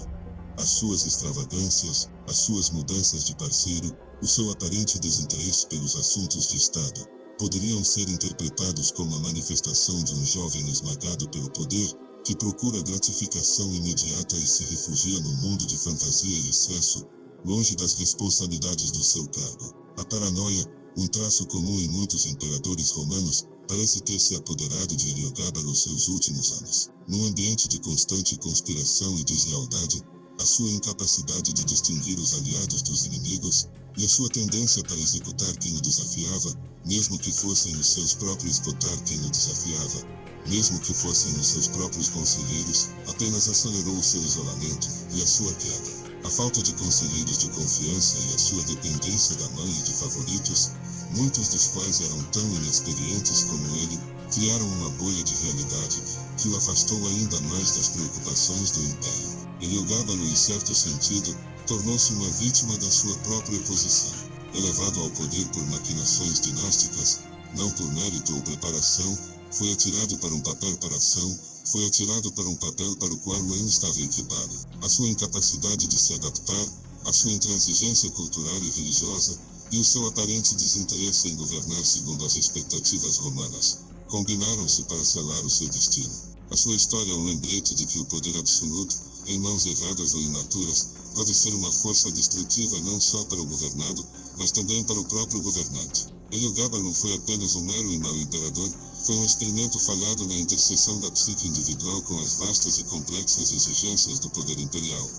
As suas extravagâncias, as suas mudanças de parceiro, o seu aparente desinteresse pelos assuntos de Estado, poderiam ser interpretados como a manifestação de um jovem esmagado pelo poder, que procura gratificação imediata e se refugia no mundo de fantasia e excesso, longe das responsabilidades do seu cargo. A paranoia, um traço comum em muitos imperadores romanos, parece ter se apoderado de Heliogábalo nos seus últimos anos. Num ambiente de constante conspiração e deslealdade, a sua incapacidade de distinguir os aliados dos inimigos, e a sua tendência para executar quem o desafiava, mesmo que fossem os seus próprios esgotar quem o desafiava, mesmo que fossem os seus próprios conselheiros, apenas acelerou o seu isolamento e a sua queda. A falta de conselheiros de confiança e a sua dependência da mãe e de favoritos, muitos dos quais eram tão inexperientes como ele, criaram uma bolha de realidade que o afastou ainda mais das preocupações do império. Heliogábalo, em certo sentido, tornou-se uma vítima da sua própria posição. Elevado ao poder por maquinações dinásticas, não por mérito ou preparação, foi atirado para um papel para ação, foi atirado para um papel para o qual não estava equipado. A sua incapacidade de se adaptar, a sua intransigência cultural e religiosa, e o seu aparente desinteresse em governar segundo as expectativas romanas, combinaram-se para selar o seu destino. A sua história é um lembrete de que o poder absoluto, em mãos erradas ou imaturas, pode ser uma força destrutiva não só para o governado, mas também para o próprio governante. Heliogábalo não foi apenas um mero e mau imperador, foi um experimento falhado na interseção da psique individual com as vastas e complexas exigências do poder imperial.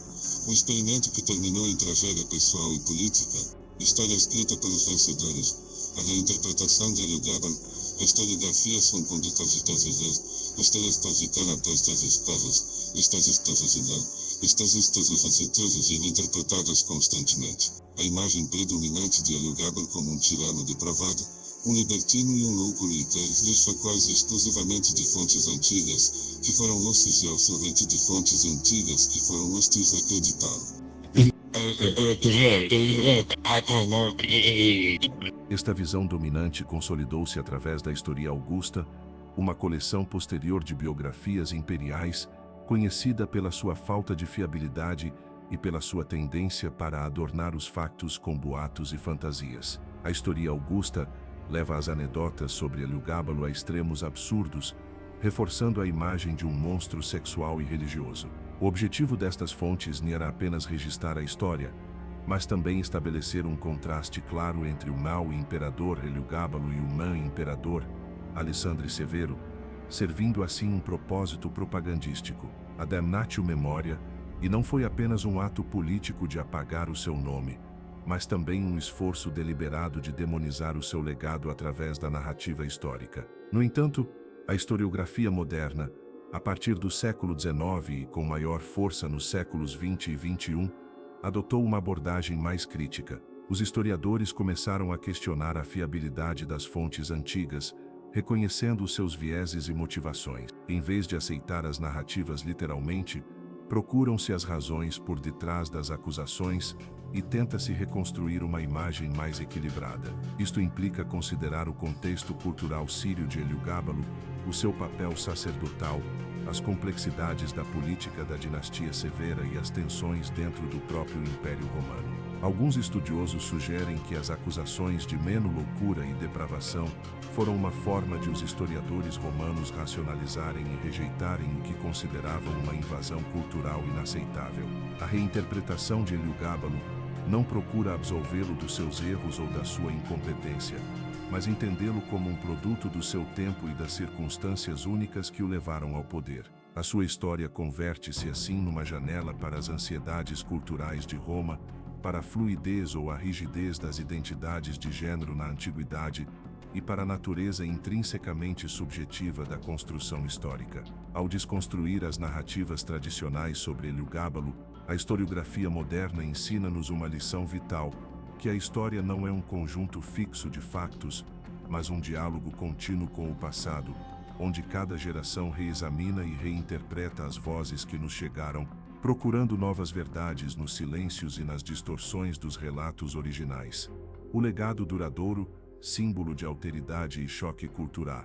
Um experimento que terminou em tragédia pessoal e política. História escrita pelos vencedores. A reinterpretação de Heliogábalo, a historiografia são condutas de teses, e interpretadas constantemente. A imagem predominante de Heliogábalo como um tirano depravado, um libertino e um louco literais facais exclusivamente de fontes antigas, que foram hostis e ao sorvete de fontes antigas que foram hostis a acreditá-lo. Esta visão dominante consolidou-se através da História Augusta, uma coleção posterior de biografias imperiais, conhecida pela sua falta de fiabilidade e pela sua tendência para adornar os factos com boatos e fantasias. A História Augusta leva as anedotas sobre Heliogábalo a extremos absurdos, reforçando a imagem de um monstro sexual e religioso. O objetivo destas fontes não era apenas registrar a história, mas também estabelecer um contraste claro entre o mau imperador Heliogábalo e o mau imperador Alessandro Severo, servindo assim um propósito propagandístico, a damnatio memoria, e não foi apenas um ato político de apagar o seu nome, mas também um esforço deliberado de demonizar o seu legado através da narrativa histórica. No entanto, a historiografia moderna, a partir do século XIX e com maior força nos séculos XX e XXI, adotou uma abordagem mais crítica. Os historiadores começaram a questionar a fiabilidade das fontes antigas, reconhecendo os seus vieses e motivações. Em vez de aceitar as narrativas literalmente, procuram-se as razões por detrás das acusações e tenta-se reconstruir uma imagem mais equilibrada. Isto implica considerar o contexto cultural sírio de Heliogábalo, o seu papel sacerdotal, as complexidades da política da dinastia Severa e as tensões dentro do próprio Império Romano. Alguns estudiosos sugerem que as acusações de Meno loucura e depravação foram uma forma de os historiadores romanos racionalizarem e rejeitarem o que consideravam uma invasão cultural inaceitável. A reinterpretação de Heliogábalo não procura absolvê-lo dos seus erros ou da sua incompetência, mas entendê-lo como um produto do seu tempo e das circunstâncias únicas que o levaram ao poder. A sua história converte-se assim numa janela para as ansiedades culturais de Roma, para a fluidez ou a rigidez das identidades de gênero na antiguidade e para a natureza intrinsecamente subjetiva da construção histórica. Ao desconstruir as narrativas tradicionais sobre Heliogábalo, a historiografia moderna ensina-nos uma lição vital, que a história não é um conjunto fixo de factos, mas um diálogo contínuo com o passado, onde cada geração reexamina e reinterpreta as vozes que nos chegaram, procurando novas verdades nos silêncios e nas distorções dos relatos originais. O legado duradouro, símbolo de alteridade e choque cultural.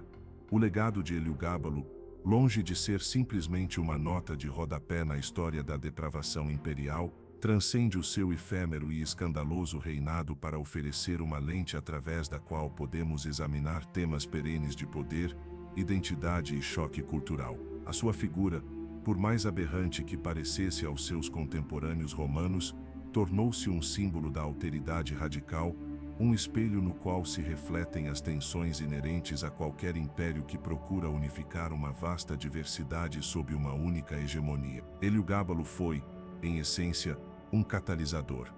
O legado de Heliogábalo, longe de ser simplesmente uma nota de rodapé na história da depravação imperial, transcende o seu efêmero e escandaloso reinado para oferecer uma lente através da qual podemos examinar temas perenes de poder, identidade e choque cultural. A sua figura, por mais aberrante que parecesse aos seus contemporâneos romanos, tornou-se um símbolo da alteridade radical, um espelho no qual se refletem as tensões inerentes a qualquer império que procura unificar uma vasta diversidade sob uma única hegemonia. Heliogábalo foi, em essência, um catalisador.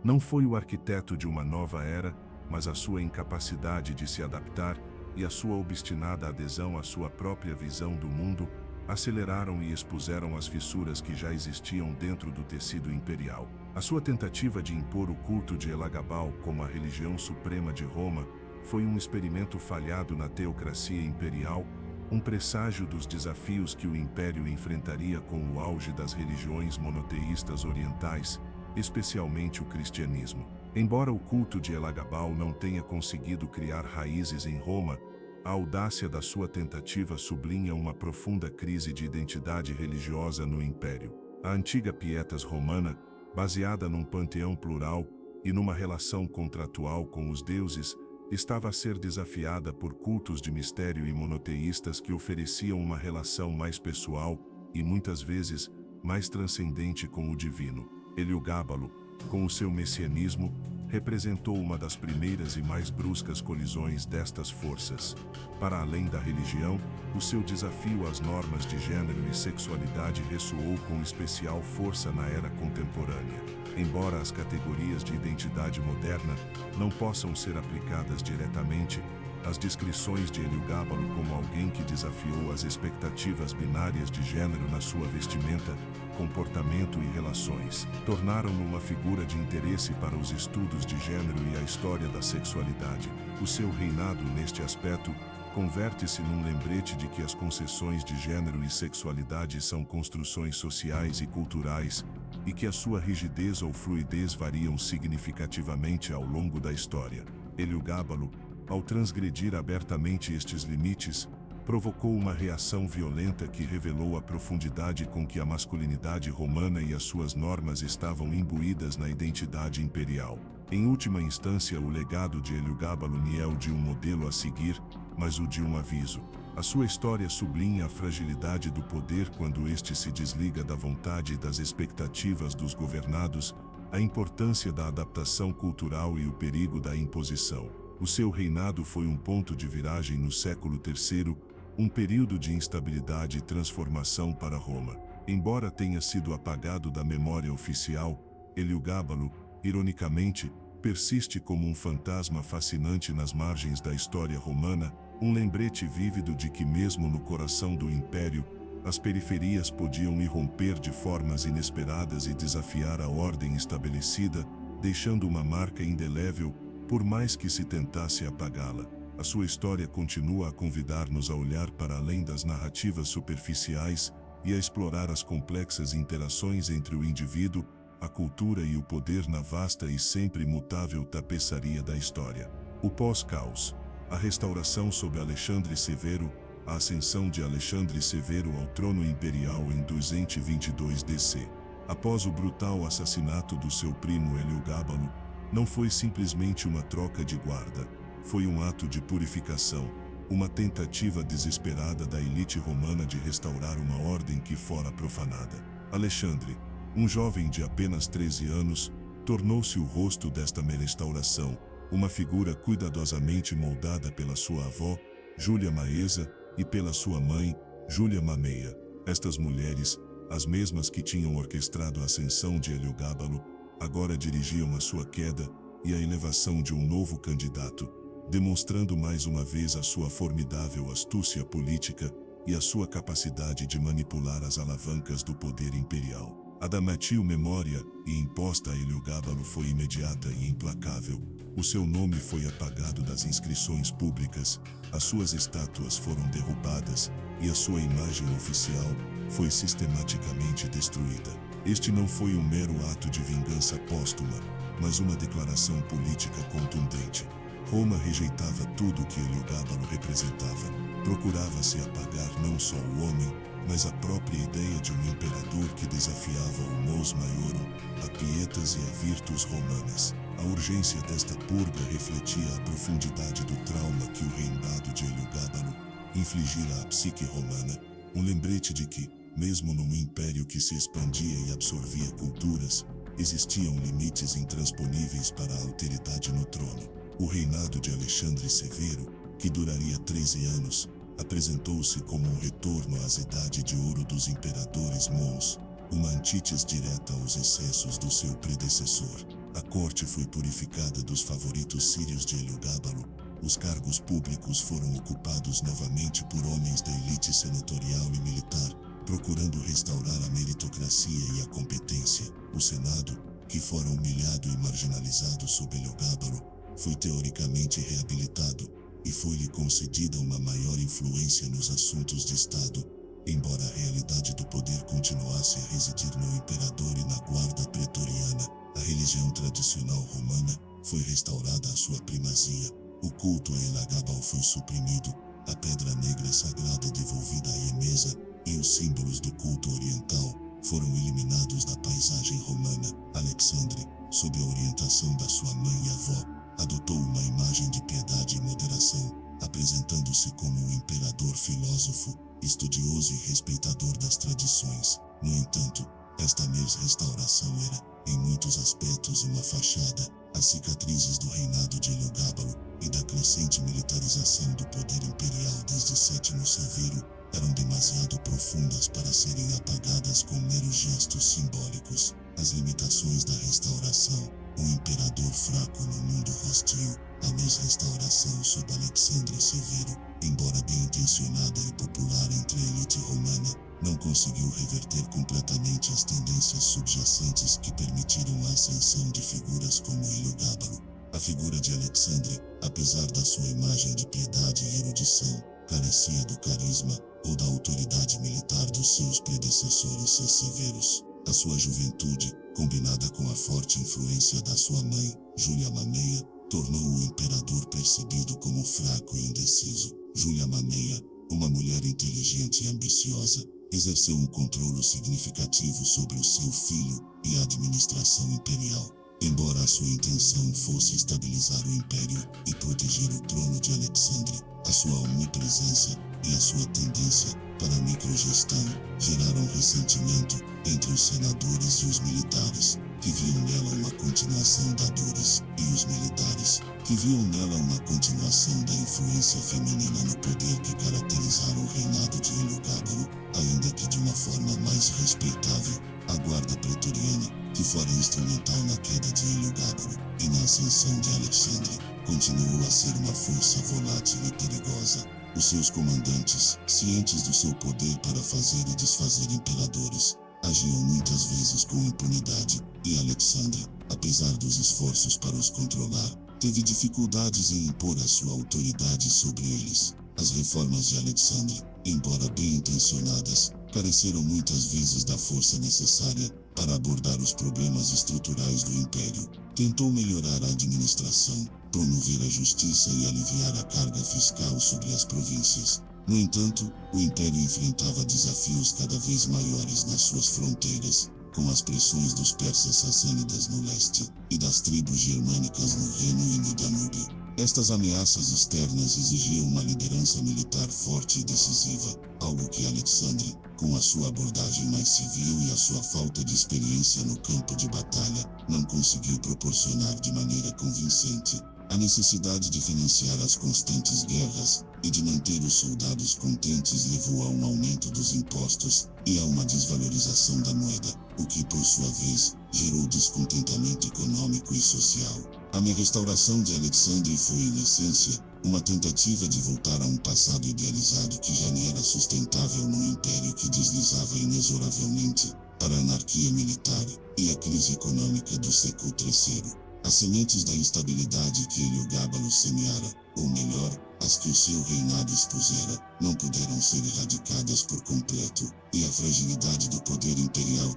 Não foi o arquiteto de uma nova era, mas a sua incapacidade de se adaptar e a sua obstinada adesão à sua própria visão do mundo aceleraram e expuseram as fissuras que já existiam dentro do tecido imperial. A sua tentativa de impor o culto de Elagabal como a religião suprema de Roma foi um experimento falhado na teocracia imperial, um presságio dos desafios que o império enfrentaria com o auge das religiões monoteístas orientais, especialmente o cristianismo. Embora o culto de Elagabal não tenha conseguido criar raízes em Roma, a audácia da sua tentativa sublinha uma profunda crise de identidade religiosa no império. A antiga pietas romana, baseada num panteão plural e numa relação contratual com os deuses, estava a ser desafiada por cultos de mistério e monoteístas que ofereciam uma relação mais pessoal e, muitas vezes, mais transcendente com o divino. Heliogábalo, com o seu messianismo, representou uma das primeiras e mais bruscas colisões destas forças. Para além da religião, o seu desafio às normas de gênero e sexualidade ressoou com especial força na era contemporânea. Embora as categorias de identidade moderna não possam ser aplicadas diretamente, as descrições de Heliogábalo como alguém que desafiou as expectativas binárias de gênero na sua vestimenta, comportamento e relações, tornaram-no uma figura de interesse para os estudos de gênero e a história da sexualidade. O seu reinado neste aspecto converte-se num lembrete de que as concessões de gênero e sexualidade são construções sociais e culturais, e que a sua rigidez ou fluidez variam significativamente ao longo da história. Heliogábalo, ao transgredir abertamente estes limites, provocou uma reação violenta que revelou a profundidade com que a masculinidade romana e as suas normas estavam imbuídas na identidade imperial. Em última instância, o legado de Heliogábalo não é o de um modelo a seguir, mas o de um aviso. A sua história sublinha a fragilidade do poder quando este se desliga da vontade e das expectativas dos governados, a importância da adaptação cultural e o perigo da imposição. O seu reinado foi um ponto de viragem no século III, um período de instabilidade e transformação para Roma. Embora tenha sido apagado da memória oficial, Heliogábalo, ironicamente, persiste como um fantasma fascinante nas margens da história romana, um lembrete vívido de que mesmo no coração do império, as periferias podiam irromper de formas inesperadas e desafiar a ordem estabelecida, deixando uma marca indelével, por mais que se tentasse apagá-la. A sua história continua a convidar-nos a olhar para além das narrativas superficiais e a explorar as complexas interações entre o indivíduo, a cultura e o poder na vasta e sempre mutável tapeçaria da história. O pós-caos. A restauração sob Alexandre Severo, a ascensão de Alexandre Severo ao trono imperial em 222 DC. Após o brutal assassinato do seu primo Heliogábalo, não foi simplesmente uma troca de guarda, foi um ato de purificação, uma tentativa desesperada da elite romana de restaurar uma ordem que fora profanada. Alexandre, um jovem de apenas 13 anos, tornou-se o rosto desta restauração, uma figura cuidadosamente moldada pela sua avó, Júlia Maesa, e pela sua mãe, Júlia Mameia. Estas mulheres, as mesmas que tinham orquestrado a ascensão de Heliogábalo, agora dirigiam a sua queda e a elevação de um novo candidato, demonstrando mais uma vez a sua formidável astúcia política e a sua capacidade de manipular as alavancas do poder imperial. A damatil memória e imposta a Heliogábalo foi imediata e implacável. O seu nome foi apagado das inscrições públicas, as suas estátuas foram derrubadas e a sua imagem oficial foi sistematicamente destruída. Este não foi um mero ato de vingança póstuma, mas uma declaração política contundente. Roma rejeitava tudo o que Heliogábalo representava. Procurava-se apagar não só o homem, mas a própria ideia de um imperador que desafiava o mos maiorum, a pietas e a virtus romanas. A urgência desta purga refletia a profundidade do trauma que o reinado de Heliogábalo infligira à psique romana, um lembrete de que, mesmo num império que se expandia e absorvia culturas, existiam limites intransponíveis para a alteridade no trono. O reinado de Alexandre Severo, que duraria 13 anos, apresentou-se como um retorno às idades de ouro dos imperadores mons, uma antítese direta aos excessos do seu predecessor. A corte foi purificada dos favoritos sírios de Heliogábalo, os cargos públicos foram ocupados novamente por homens da elite senatorial e militar, procurando restaurar a meritocracia e a competência. O Senado, que fora humilhado e marginalizado sob Heliogábalo, foi teoricamente reabilitado, e foi-lhe concedida uma maior influência nos assuntos de Estado, embora a realidade do poder continuasse a residir no imperador e na guarda pretoriana. A religião tradicional romana foi restaurada à sua primazia, o culto a Heliogábalo foi suprimido, a pedra negra sagrada devolvida a Emesa, e os símbolos do culto oriental foram eliminados da paisagem romana. Alexandre, sob a orientação da sua mãe e avó, adotou uma imagem de piedade e moderação, apresentando-se como um imperador filósofo, estudioso e respeitador das tradições. No entanto, esta restauração era, em muitos aspectos, uma fachada. As cicatrizes do reinado de Heliogábalo e da crescente militarização do poder imperial desde Sétimo Severo eram demasiado profundas para serem apagadas com meros gestos simbólicos. As limitações da restauração, um imperador fraco no mundo hostil, a restauração sob Alexandre Severo, embora bem intencionada e popular entre a elite romana, não conseguiu reverter completamente as tendências subjacentes que permitiram a ascensão de figuras como Heliogábalo. A figura de Alexandre, apesar da sua imagem de piedade e erudição, carecia do carisma ou da autoridade militar dos seus predecessores severos. A sua juventude, combinada com a forte influência da sua mãe, Júlia Mameia, tornou o imperador percebido como fraco e indeciso. Júlia Mameia, uma mulher inteligente e ambiciosa, exerceu um controle significativo sobre o seu filho e a administração imperial. Embora a sua intenção fosse estabilizar o império e proteger o trono de Alexandre, a sua omnipresença e a sua tendência para a microgestão geraram ressentimento entre os senadores e os militares, que viam nela uma continuação da Dures, e os militares, que viam nela uma continuação da influência feminina no poder que caracterizaram o reinado de Heliogábalo, ainda que de uma forma mais respeitável. A guarda pretoriana, que fora instrumental na queda de Heliogábalo e na ascensão de Alexandre, continuou a ser uma força volátil e perigosa. Os seus comandantes, cientes do seu poder para fazer e desfazer imperadores, agiam muitas vezes com impunidade, e Alexandre, apesar dos esforços para os controlar, teve dificuldades em impor a sua autoridade sobre eles. As reformas de Alexandre, embora bem intencionadas, careceram muitas vezes da força necessária para abordar os problemas estruturais do império. Tentou melhorar a administração, promover a justiça e aliviar a carga fiscal sobre as províncias. No entanto, o império enfrentava desafios cada vez maiores nas suas fronteiras, com as pressões dos persas sassânidas no leste e das tribos germânicas no Reno e no Danúbio. Estas ameaças externas exigiam uma liderança militar forte e decisiva, algo que Alexandre, com a sua abordagem mais civil e a sua falta de experiência no campo de batalha, não conseguiu proporcionar de maneira convincente. A necessidade de financiar as constantes guerras e de manter os soldados contentes levou a um aumento dos impostos e a uma desvalorização da moeda, o que, por sua vez, gerou descontentamento econômico e social. A restauração de Alexandre foi, em essência, uma tentativa de voltar a um passado idealizado que já não era sustentável num império que deslizava inexoravelmente para a anarquia militar e a crise econômica do século III. As sementes da instabilidade que Heliogábalo semeara, ou melhor, as que o seu reinado expusera, não puderam ser erradicadas por completo, e a fragilidade do poder imperial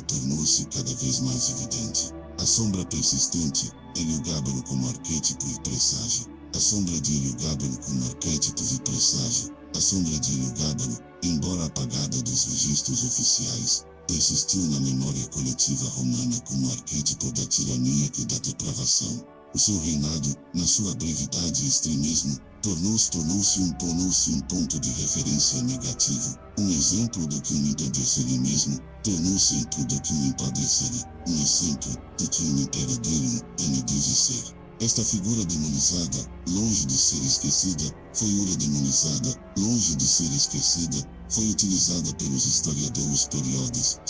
tornou-se cada vez mais evidente. A sombra persistente, Heliogábalo como arquétipo e presságio. A sombra de Heliogábalo como arquétipos e presságio. A sombra de Heliogábalo, embora apagada dos registros oficiais, persistiu na memória coletiva romana como arquétipo da tirania e da depravação. O seu reinado, na sua brevidade e extremismo, tornou-se um ponto de referência negativo, um exemplo do que um impedercerismo, tornou-se em tudo que um impedercerismo, um exemplo do que um imperador deve ser. Esta figura demonizada, longe de ser esquecida, foi utilizada pelos historiadores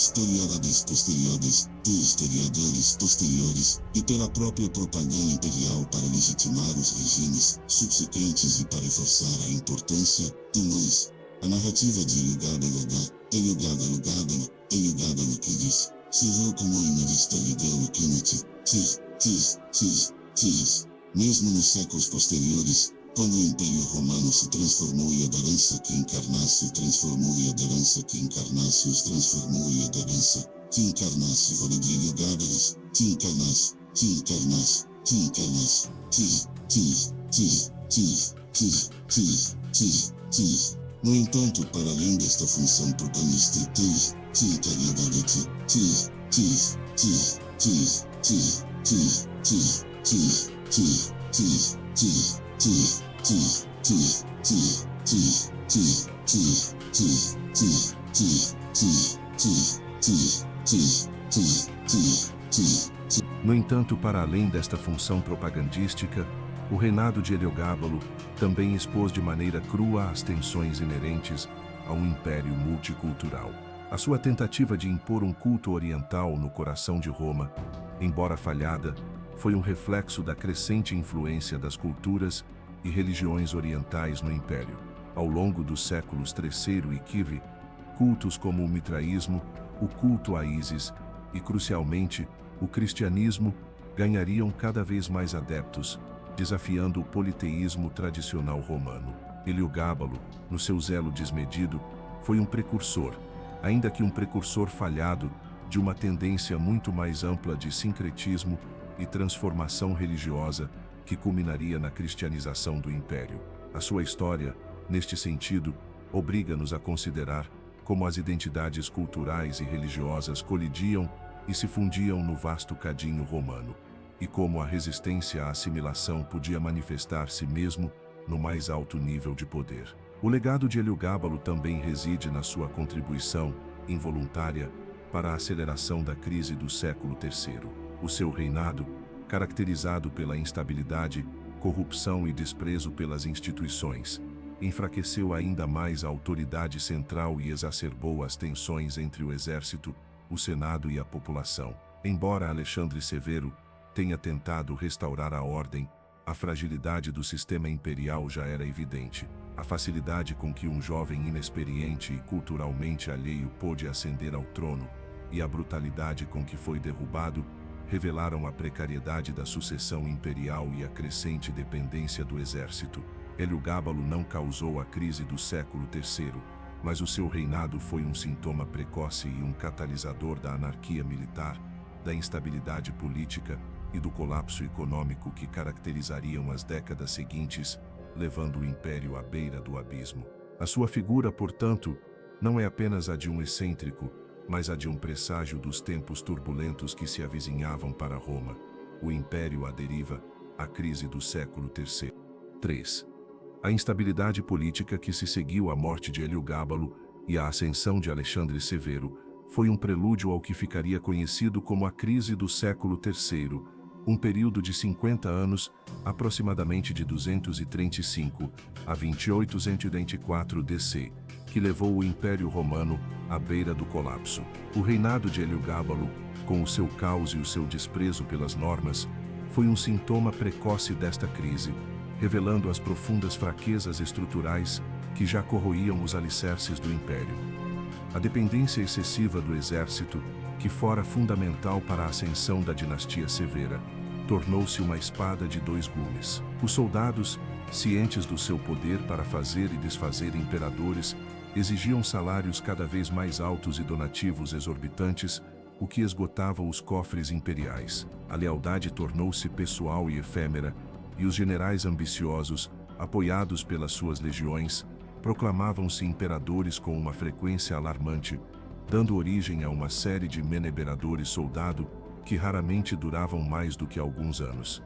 posteriores, e pela própria propaganda imperial para legitimar os regimes subsequentes e para reforçar a importância do nós. A narrativa de Heliogábalo que diz, se como uma história mesmo nos séculos posteriores, quando o Império Romano se transformou e a adorança que encarnasse fora de Heliogábalos, No entanto, para além desta função propagandística, o reinado de Heliogábalo também expôs de maneira crua as tensões inerentes a um império multicultural. A sua tentativa de impor um culto oriental no coração de Roma, embora falhada, foi um reflexo da crescente influência das culturas e religiões orientais no império. Ao longo dos séculos III e IV, cultos como o mitraísmo, o culto a Ísis e, crucialmente, o cristianismo ganhariam cada vez mais adeptos, desafiando o politeísmo tradicional romano. Heliogábalo, no seu zelo desmedido, foi um precursor, ainda que um precursor falhado, de uma tendência muito mais ampla de sincretismo e transformação religiosa que culminaria na cristianização do império. A sua história, neste sentido, obriga-nos a considerar como as identidades culturais e religiosas colidiam e se fundiam no vasto cadinho romano, e como a resistência à assimilação podia manifestar-se mesmo no mais alto nível de poder. O legado de Heliogábalo também reside na sua contribuição, involuntária, para a aceleração da crise do século III. O seu reinado, caracterizado pela instabilidade, corrupção e desprezo pelas instituições, enfraqueceu ainda mais a autoridade central e exacerbou as tensões entre o exército, o Senado e a população. Embora Alexandre Severo tenha tentado restaurar a ordem, a fragilidade do sistema imperial já era evidente. A facilidade com que um jovem inexperiente e culturalmente alheio pôde ascender ao trono, e a brutalidade com que foi derrubado, revelaram a precariedade da sucessão imperial e a crescente dependência do exército. Heliogábalo não causou a crise do século III, mas o seu reinado foi um sintoma precoce e um catalisador da anarquia militar, da instabilidade política e do colapso econômico que caracterizariam as décadas seguintes, levando o império à beira do abismo. A sua figura, portanto, não é apenas a de um excêntrico, mas a de um presságio dos tempos turbulentos que se avizinhavam para Roma, o Império à deriva, a crise do século III. 3. A instabilidade política que se seguiu à morte de Heliogábalo e à ascensão de Alexandre Severo foi um prelúdio ao que ficaria conhecido como a crise do século III, um período de 50 anos, aproximadamente de 235 a 2824 DC, que levou o Império Romano à beira do colapso. O reinado de Heliogábalo, com o seu caos e o seu desprezo pelas normas, foi um sintoma precoce desta crise, revelando as profundas fraquezas estruturais que já corroíam os alicerces do Império. A dependência excessiva do exército, que fora fundamental para a ascensão da dinastia Severa, tornou-se uma espada de dois gumes. Os soldados, cientes do seu poder para fazer e desfazer imperadores, exigiam salários cada vez mais altos e donativos exorbitantes, o que esgotava os cofres imperiais. A lealdade tornou-se pessoal e efêmera, e os generais ambiciosos, apoiados pelas suas legiões, proclamavam-se imperadores com uma frequência alarmante, dando origem a uma série de meneberadores-soldado que raramente duravam mais do que alguns anos.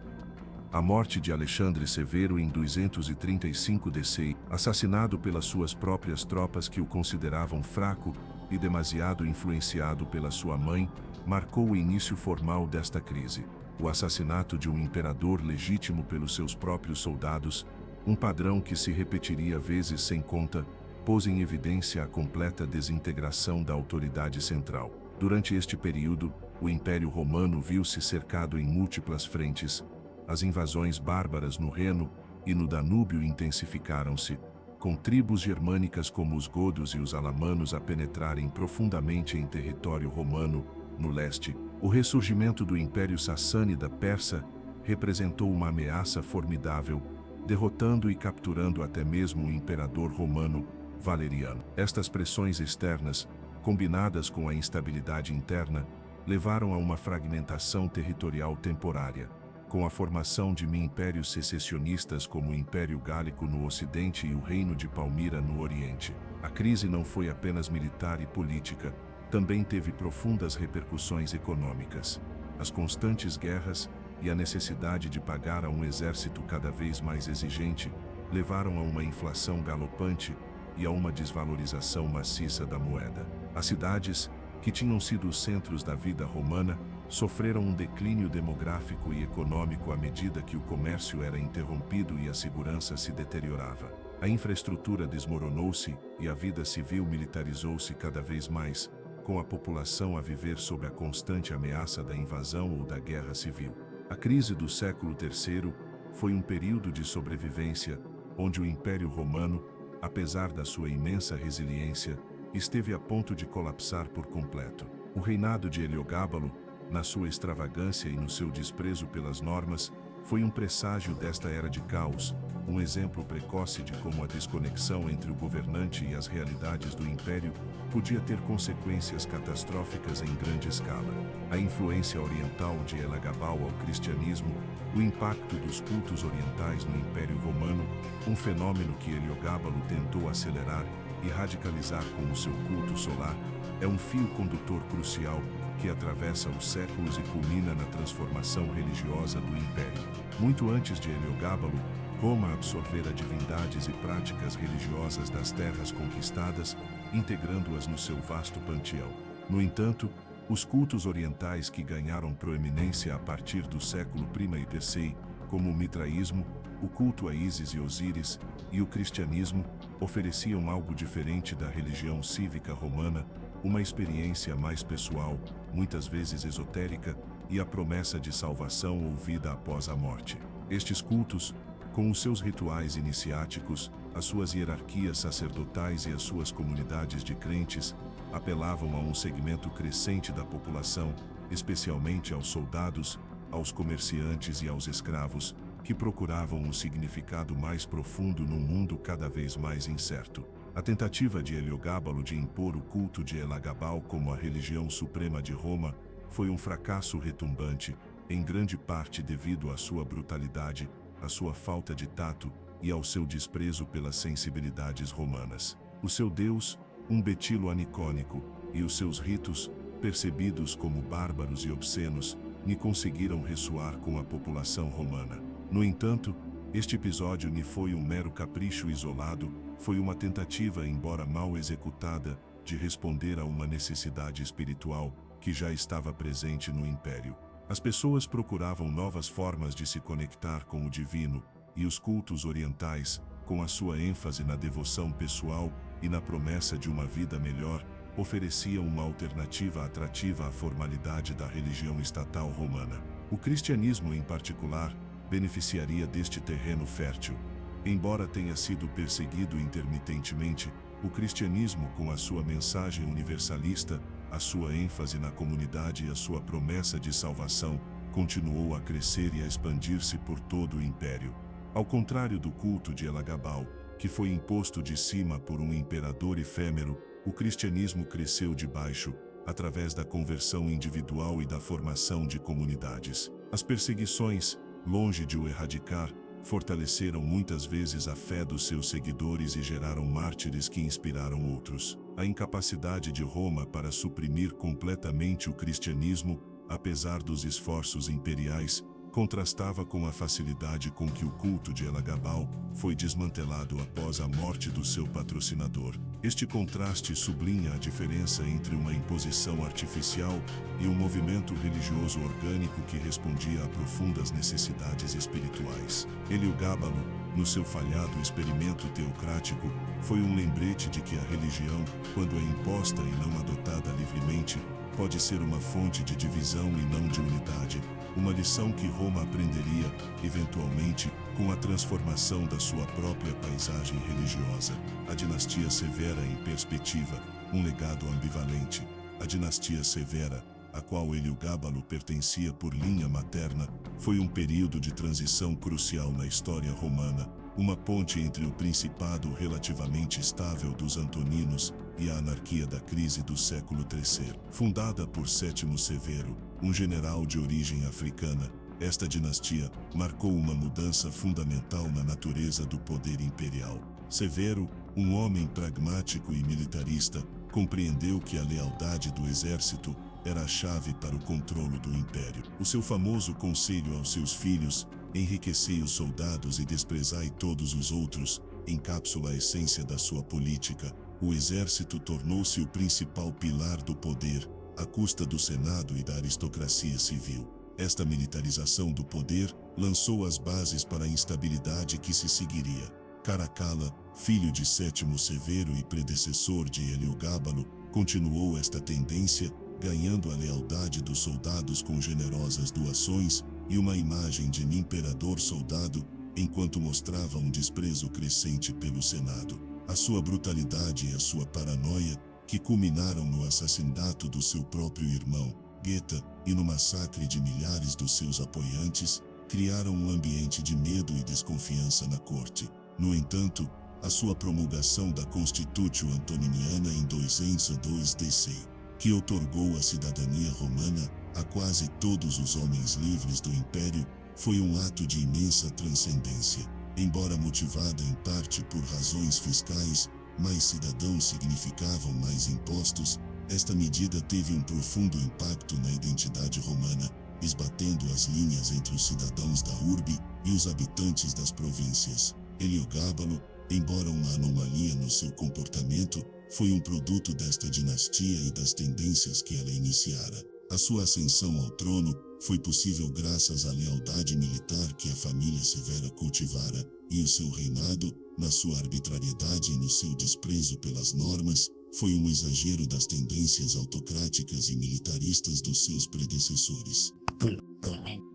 A morte de Alexandre Severo em 235 DC, assassinado pelas suas próprias tropas que o consideravam fraco e demasiado influenciado pela sua mãe, marcou o início formal desta crise. O assassinato de um imperador legítimo pelos seus próprios soldados, um padrão que se repetiria vezes sem conta, pôs em evidência a completa desintegração da autoridade central. Durante este período, o Império Romano viu-se cercado em múltiplas frentes. As invasões bárbaras no Reno e no Danúbio intensificaram-se, com tribos germânicas como os godos e os alamanos a penetrarem profundamente em território romano. No leste, o ressurgimento do Império Sassânida Persa representou uma ameaça formidável, derrotando e capturando até mesmo o imperador romano Valeriano. Estas pressões externas, combinadas com a instabilidade interna, levaram a uma fragmentação territorial temporária, com a formação de impérios secessionistas como o Império Gálico no Ocidente e o Reino de Palmira no Oriente. A crise não foi apenas militar e política, também teve profundas repercussões econômicas. As constantes guerras e a necessidade de pagar a um exército cada vez mais exigente levaram a uma inflação galopante e a uma desvalorização maciça da moeda. As cidades, que tinham sido os centros da vida romana, sofreram um declínio demográfico e econômico à medida que o comércio era interrompido e a segurança se deteriorava. A infraestrutura desmoronou-se e a vida civil militarizou-se cada vez mais, com a população a viver sob a constante ameaça da invasão ou da guerra civil. A crise do século III foi um período de sobrevivência, onde o Império Romano, apesar da sua imensa resiliência, esteve a ponto de colapsar por completo. O reinado de Heliogábalo, na sua extravagância e no seu desprezo pelas normas, foi um presságio desta era de caos, um exemplo precoce de como a desconexão entre o governante e as realidades do império podia ter consequências catastróficas em grande escala. A influência oriental de Heliogábalo ao cristianismo, o impacto dos cultos orientais no Império Romano, um fenômeno que Heliogábalo tentou acelerar e radicalizar com o seu culto solar, é um fio condutor crucial que atravessa os séculos e culmina na transformação religiosa do Império. Muito antes de Heliogábalo, Roma absorvera divindades e práticas religiosas das terras conquistadas, integrando-as no seu vasto panteão. No entanto, os cultos orientais que ganharam proeminência a partir do século I e DC, como o mitraísmo, o culto a Ísis e Osíris, e o cristianismo, ofereciam algo diferente da religião cívica romana, uma experiência mais pessoal, muitas vezes esotérica, e a promessa de salvação ou vida após a morte. Estes cultos, com os seus rituais iniciáticos, as suas hierarquias sacerdotais e as suas comunidades de crentes, apelavam a um segmento crescente da população, especialmente aos soldados, aos comerciantes e aos escravos, que procuravam um significado mais profundo num mundo cada vez mais incerto. A tentativa de Heliogábalo de impor o culto de Heliogábalo como a religião suprema de Roma foi um fracasso retumbante, em grande parte devido à sua brutalidade, à sua falta de tato e ao seu desprezo pelas sensibilidades romanas. O seu Deus, um betilo anicônico, e os seus ritos, percebidos como bárbaros e obscenos, nem conseguiram ressoar com a população romana. No entanto, este episódio nem foi um mero capricho isolado, foi uma tentativa, embora mal executada, de responder a uma necessidade espiritual que já estava presente no Império. As pessoas procuravam novas formas de se conectar com o divino, e os cultos orientais, com a sua ênfase na devoção pessoal e na promessa de uma vida melhor, ofereciam uma alternativa atrativa à formalidade da religião estatal romana. O cristianismo, em particular, beneficiaria deste terreno fértil. Embora tenha sido perseguido intermitentemente, o cristianismo, com a sua mensagem universalista, a sua ênfase na comunidade e a sua promessa de salvação, continuou a crescer e a expandir-se por todo o império. Ao contrário do culto de Elagabal, que foi imposto de cima por um imperador efêmero, o cristianismo cresceu de baixo, através da conversão individual e da formação de comunidades. As perseguições, longe de o erradicar, fortaleceram muitas vezes a fé dos seus seguidores e geraram mártires que inspiraram outros. A incapacidade de Roma para suprimir completamente o cristianismo, apesar dos esforços imperiais, contrastava com a facilidade com que o culto de Elagabal foi desmantelado após a morte do seu patrocinador. Este contraste sublinha a diferença entre uma imposição artificial e um movimento religioso orgânico que respondia a profundas necessidades espirituais. Heliogábalo, no seu falhado experimento teocrático, foi um lembrete de que a religião, quando é imposta e não adotada livremente, pode ser uma fonte de divisão e não de unidade, uma lição que Roma aprenderia, eventualmente, com a transformação da sua própria paisagem religiosa. A dinastia Severa em perspectiva, um legado ambivalente. A dinastia Severa, a qual Heliogábalo pertencia por linha materna, foi um período de transição crucial na história romana, uma ponte entre o principado relativamente estável dos Antoninos e a anarquia da crise do século III. Fundada por Sétimo Severo, um general de origem africana, esta dinastia marcou uma mudança fundamental na natureza do poder imperial. Severo, um homem pragmático e militarista, compreendeu que a lealdade do exército era a chave para o controle do império. O seu famoso conselho aos seus filhos, enriquecei os soldados e desprezai todos os outros, encapsula a essência da sua política. O exército tornou-se o principal pilar do poder, à custa do Senado e da aristocracia civil. Esta militarização do poder lançou as bases para a instabilidade que se seguiria. Caracalla, filho de Sétimo Severo e predecessor de Heliogábalo, continuou esta tendência, ganhando a lealdade dos soldados com generosas doações e uma imagem de imperador-soldado, enquanto mostrava um desprezo crescente pelo Senado. A sua brutalidade e a sua paranoia, que culminaram no assassinato do seu próprio irmão, Geta, e no massacre de milhares dos seus apoiantes, criaram um ambiente de medo e desconfiança na corte. No entanto, a sua promulgação da Constitutio Antoniniana em 202 DC, que outorgou a cidadania romana a quase todos os homens livres do Império, foi um ato de imensa transcendência. Embora motivada em parte por razões fiscais, mais cidadãos significavam mais impostos, esta medida teve um profundo impacto na identidade romana, esbatendo as linhas entre os cidadãos da urbe e os habitantes das províncias. Heliogábalo, embora uma anomalia no seu comportamento, foi um produto desta dinastia e das tendências que ela iniciara. A sua ascensão ao trono foi possível graças à lealdade militar que a família Severa cultivara, e o seu reinado, na sua arbitrariedade e no seu desprezo pelas normas, foi um exagero das tendências autocráticas e militaristas dos seus predecessores.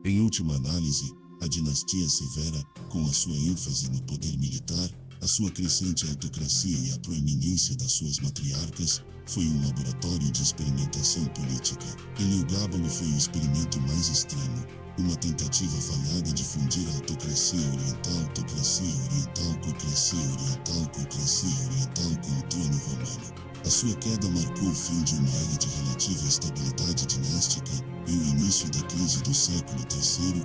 Em última análise, a dinastia Severa, com a sua ênfase no poder militar, a sua crescente autocracia e a proeminência das suas matriarcas, foi um laboratório de experimentação política. Heliogábalo foi o experimento mais extremo, uma tentativa falhada de fundir a autocracia oriental, com o trono romano. A sua queda marcou o fim de uma era de relativa estabilidade dinástica e o início da crise do século III,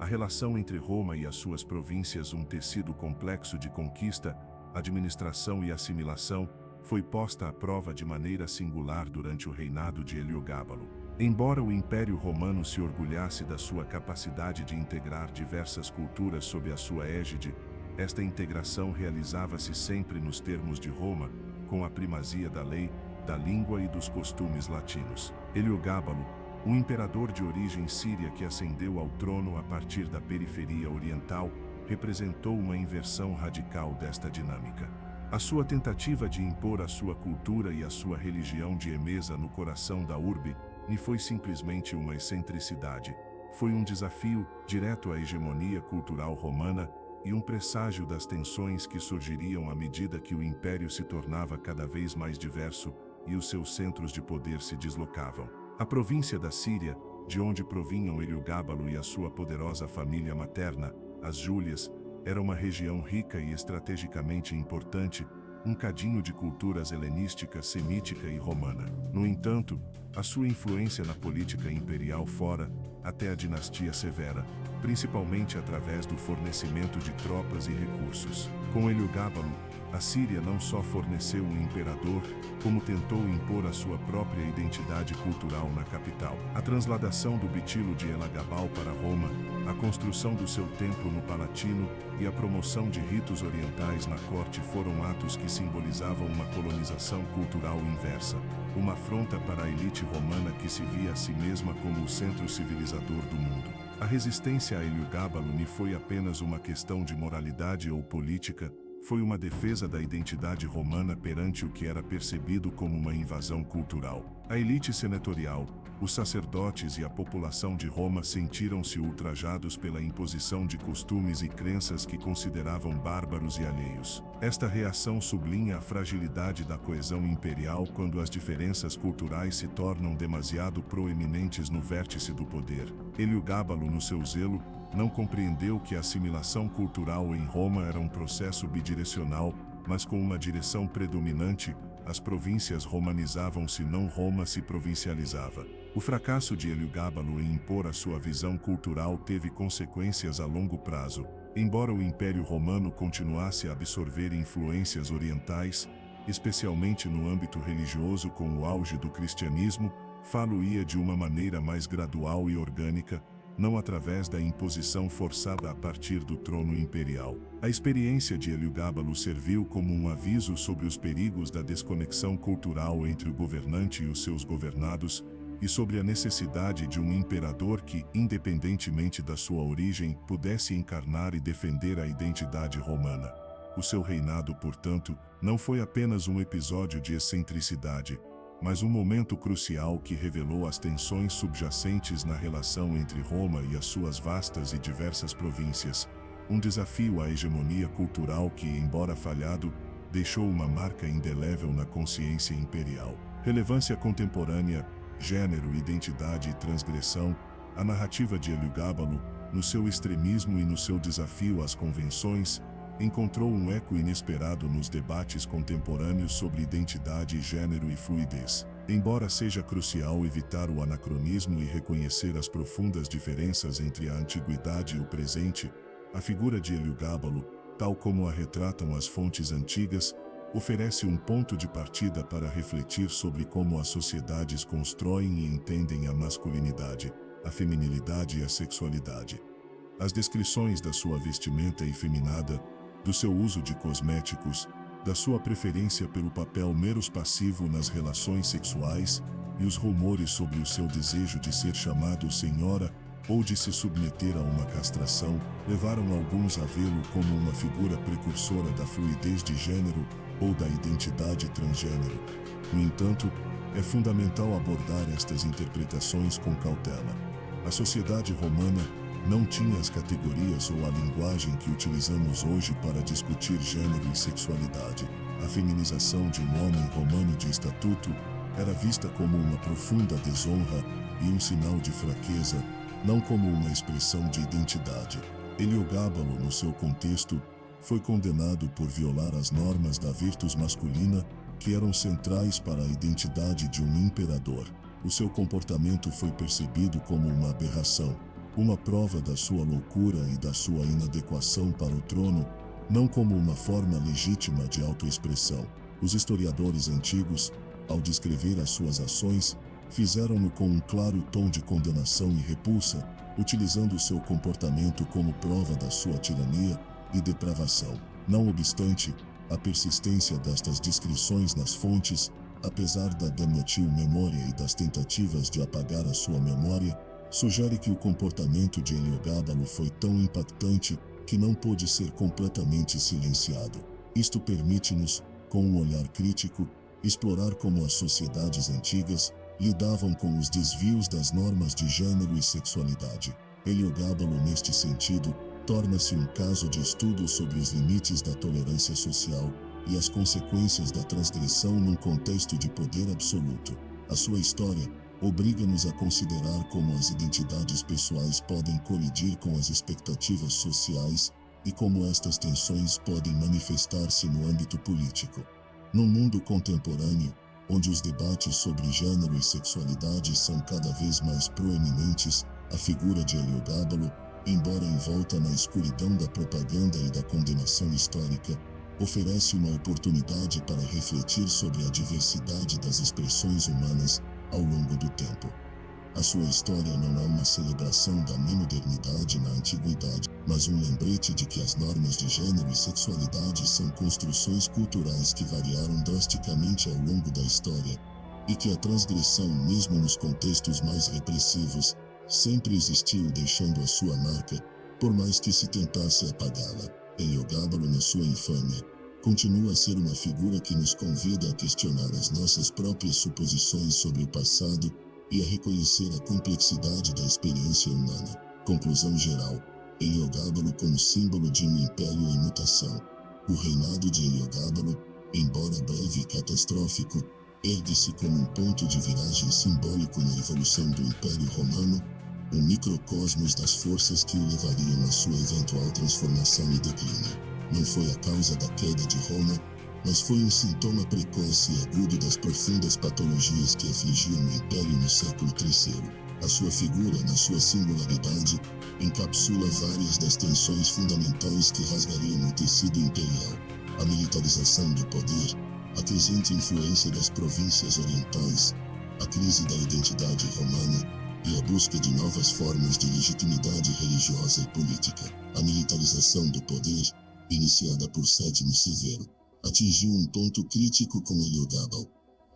A relação entre Roma e as suas províncias, um tecido complexo de conquista, administração e assimilação, foi posta à prova de maneira singular durante o reinado de Heliogábalo. Embora o Império Romano se orgulhasse da sua capacidade de integrar diversas culturas sob a sua égide, esta integração realizava-se sempre nos termos de Roma, com a primazia da lei, da língua e dos costumes latinos. Heliogábalo, um imperador de origem síria que ascendeu ao trono a partir da periferia oriental, representou uma inversão radical desta dinâmica. A sua tentativa de impor a sua cultura e a sua religião de Emesa no coração da urbe não foi simplesmente uma excentricidade, foi um desafio direto à hegemonia cultural romana e um presságio das tensões que surgiriam à medida que o império se tornava cada vez mais diverso e os seus centros de poder se deslocavam. A província da Síria, de onde provinham Heliogábalo e a sua poderosa família materna, as Júlias, era uma região rica e estrategicamente importante, um cadinho de culturas helenística, semítica e romana. No entanto, a sua influência na política imperial fora, até a dinastia Severa, principalmente através do fornecimento de tropas e recursos. Com Heliogábalo, a Síria não só forneceu um imperador, como tentou impor a sua própria identidade cultural na capital. A transladação do Bitilo de Elagabal para Roma, a construção do seu templo no Palatino e a promoção de ritos orientais na corte foram atos que simbolizavam uma colonização cultural inversa, uma afronta para a elite romana que se via a si mesma como o centro civilizador do mundo. A resistência a Heliogábalo não foi apenas uma questão de moralidade ou política, foi uma defesa da identidade romana perante o que era percebido como uma invasão cultural. A elite senatorial, os sacerdotes e a população de Roma sentiram-se ultrajados pela imposição de costumes e crenças que consideravam bárbaros e alheios. Esta reação sublinha a fragilidade da coesão imperial quando as diferenças culturais se tornam demasiado proeminentes no vértice do poder. Heliogábalo, no seu zelo, não compreendeu que a assimilação cultural em Roma era um processo bidirecional, mas com uma direção predominante, as províncias romanizavam-se, não Roma se provincializava. O fracasso de Heliogábalo em impor a sua visão cultural teve consequências a longo prazo. Embora o Império Romano continuasse a absorver influências orientais, especialmente no âmbito religioso com o auge do cristianismo, falo-ia de uma maneira mais gradual e orgânica, não através da imposição forçada a partir do trono imperial. A experiência de Heliogábalo serviu como um aviso sobre os perigos da desconexão cultural entre o governante e os seus governados, e sobre a necessidade de um imperador que, independentemente da sua origem, pudesse encarnar e defender a identidade romana. O seu reinado, portanto, não foi apenas um episódio de excentricidade, mas um momento crucial que revelou as tensões subjacentes na relação entre Roma e as suas vastas e diversas províncias, um desafio à hegemonia cultural que, embora falhado, deixou uma marca indelével na consciência imperial. Relevância contemporânea, gênero, identidade e transgressão, a narrativa de Heliogábalo, no seu extremismo e no seu desafio às convenções, encontrou um eco inesperado nos debates contemporâneos sobre identidade, gênero e fluidez. Embora seja crucial evitar o anacronismo e reconhecer as profundas diferenças entre a antiguidade e o presente, a figura de Heliogábalo, tal como a retratam as fontes antigas, oferece um ponto de partida para refletir sobre como as sociedades constroem e entendem a masculinidade, a feminilidade e a sexualidade. As descrições da sua vestimenta efeminada, do seu uso de cosméticos, da sua preferência pelo papel meros passivo nas relações sexuais e os rumores sobre o seu desejo de ser chamado senhora ou de se submeter a uma castração levaram alguns a vê-lo como uma figura precursora da fluidez de gênero ou da identidade transgênero. No entanto, é fundamental abordar estas interpretações com cautela. A sociedade romana não tinha as categorias ou a linguagem que utilizamos hoje para discutir gênero e sexualidade. A feminização de um homem romano de estatuto era vista como uma profunda desonra e um sinal de fraqueza, não como uma expressão de identidade. Heliogábalo, no seu contexto, foi condenado por violar as normas da virtus masculina que eram centrais para a identidade de um imperador. O seu comportamento foi percebido como uma aberração, uma prova da sua loucura e da sua inadequação para o trono, não como uma forma legítima de autoexpressão. Os historiadores antigos, ao descrever as suas ações, fizeram-no com um claro tom de condenação e repulsa, utilizando seu comportamento como prova da sua tirania e depravação. Não obstante, a persistência destas descrições nas fontes, apesar da demotil memória e das tentativas de apagar a sua memória, sugere que o comportamento de Heliogábalo foi tão impactante que não pôde ser completamente silenciado. Isto permite-nos, com um olhar crítico, explorar como as sociedades antigas lidavam com os desvios das normas de gênero e sexualidade. Heliogábalo, neste sentido, torna-se um caso de estudo sobre os limites da tolerância social e as consequências da transgressão num contexto de poder absoluto. A sua história obriga-nos a considerar como as identidades pessoais podem colidir com as expectativas sociais e como estas tensões podem manifestar-se no âmbito político. No mundo contemporâneo, onde os debates sobre gênero e sexualidade são cada vez mais proeminentes, a figura de Heliogábalo, embora envolta na escuridão da propaganda e da condenação histórica, oferece uma oportunidade para refletir sobre a diversidade das expressões humanas ao longo do tempo. A sua história não é uma celebração da modernidade na antiguidade, mas um lembrete de que as normas de gênero e sexualidade são construções culturais que variaram drasticamente ao longo da história, e que a transgressão, mesmo nos contextos mais repressivos, sempre existiu deixando a sua marca, por mais que se tentasse apagá-la. Heliogábalo, na sua infâmia, continua a ser uma figura que nos convida a questionar as nossas próprias suposições sobre o passado e a reconhecer a complexidade da experiência humana. Conclusão geral: Heliogábalo como símbolo de um império em mutação. O reinado de Heliogábalo, embora breve e catastrófico, ergue-se como um ponto de viragem simbólico na evolução do Império Romano, um microcosmos das forças que o levariam à sua eventual transformação e declínio. Não foi a causa da queda de Roma, mas foi um sintoma precoce e agudo das profundas patologias que afligiam o Império no século III. A sua figura, na sua singularidade, encapsula várias das tensões fundamentais que rasgariam o tecido imperial. A militarização do poder, a crescente influência das províncias orientais, a crise da identidade romana e a busca de novas formas de legitimidade religiosa e política. A militarização do poder, iniciada por Sétimo Severo, atingiu um ponto crítico com Heliogábalo.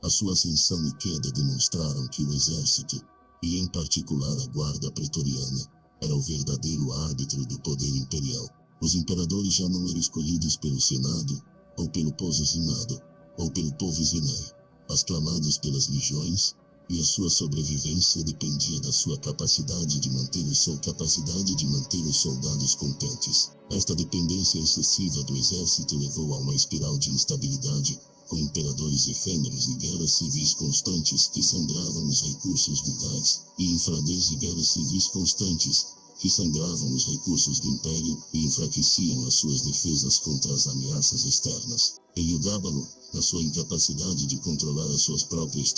A sua ascensão e queda demonstraram que o exército, e em particular a guarda pretoriana, era o verdadeiro árbitro do poder imperial. Os imperadores já não eram escolhidos pelo Senado, ou pelo povo Senado, ou pelo povo Zenae, aclamados pelas legiões, e a sua sobrevivência dependia da sua capacidade de manter os soldados contentes. Esta dependência excessiva do exército levou a uma espiral de instabilidade, com imperadores efêmeros e guerras civis constantes que sangravam os recursos vitais, e infradez e guerras civis constantes que sangravam os recursos do império e enfraqueciam as suas defesas contra as ameaças externas. Heliogábalo, na sua incapacidade de controlar as suas próprias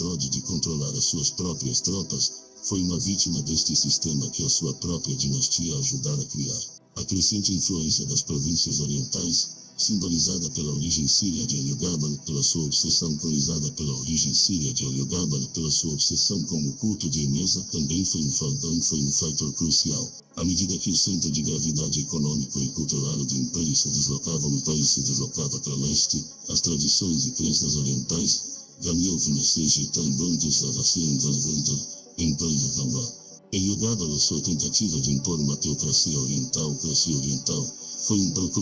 tropas, foi uma vítima deste sistema que a sua própria dinastia ajudara a criar. A crescente influência das províncias orientais, simbolizada pela origem síria de Heliogábalo, pela sua obsessão com o culto de Emesa, também foi um fator crucial. À medida que o centro de gravidade econômico e cultural do império se deslocava para leste, as tradições e crenças orientais ganhavam Heliogábalo, sua tentativa de impor uma teocracia oriental, foi um banho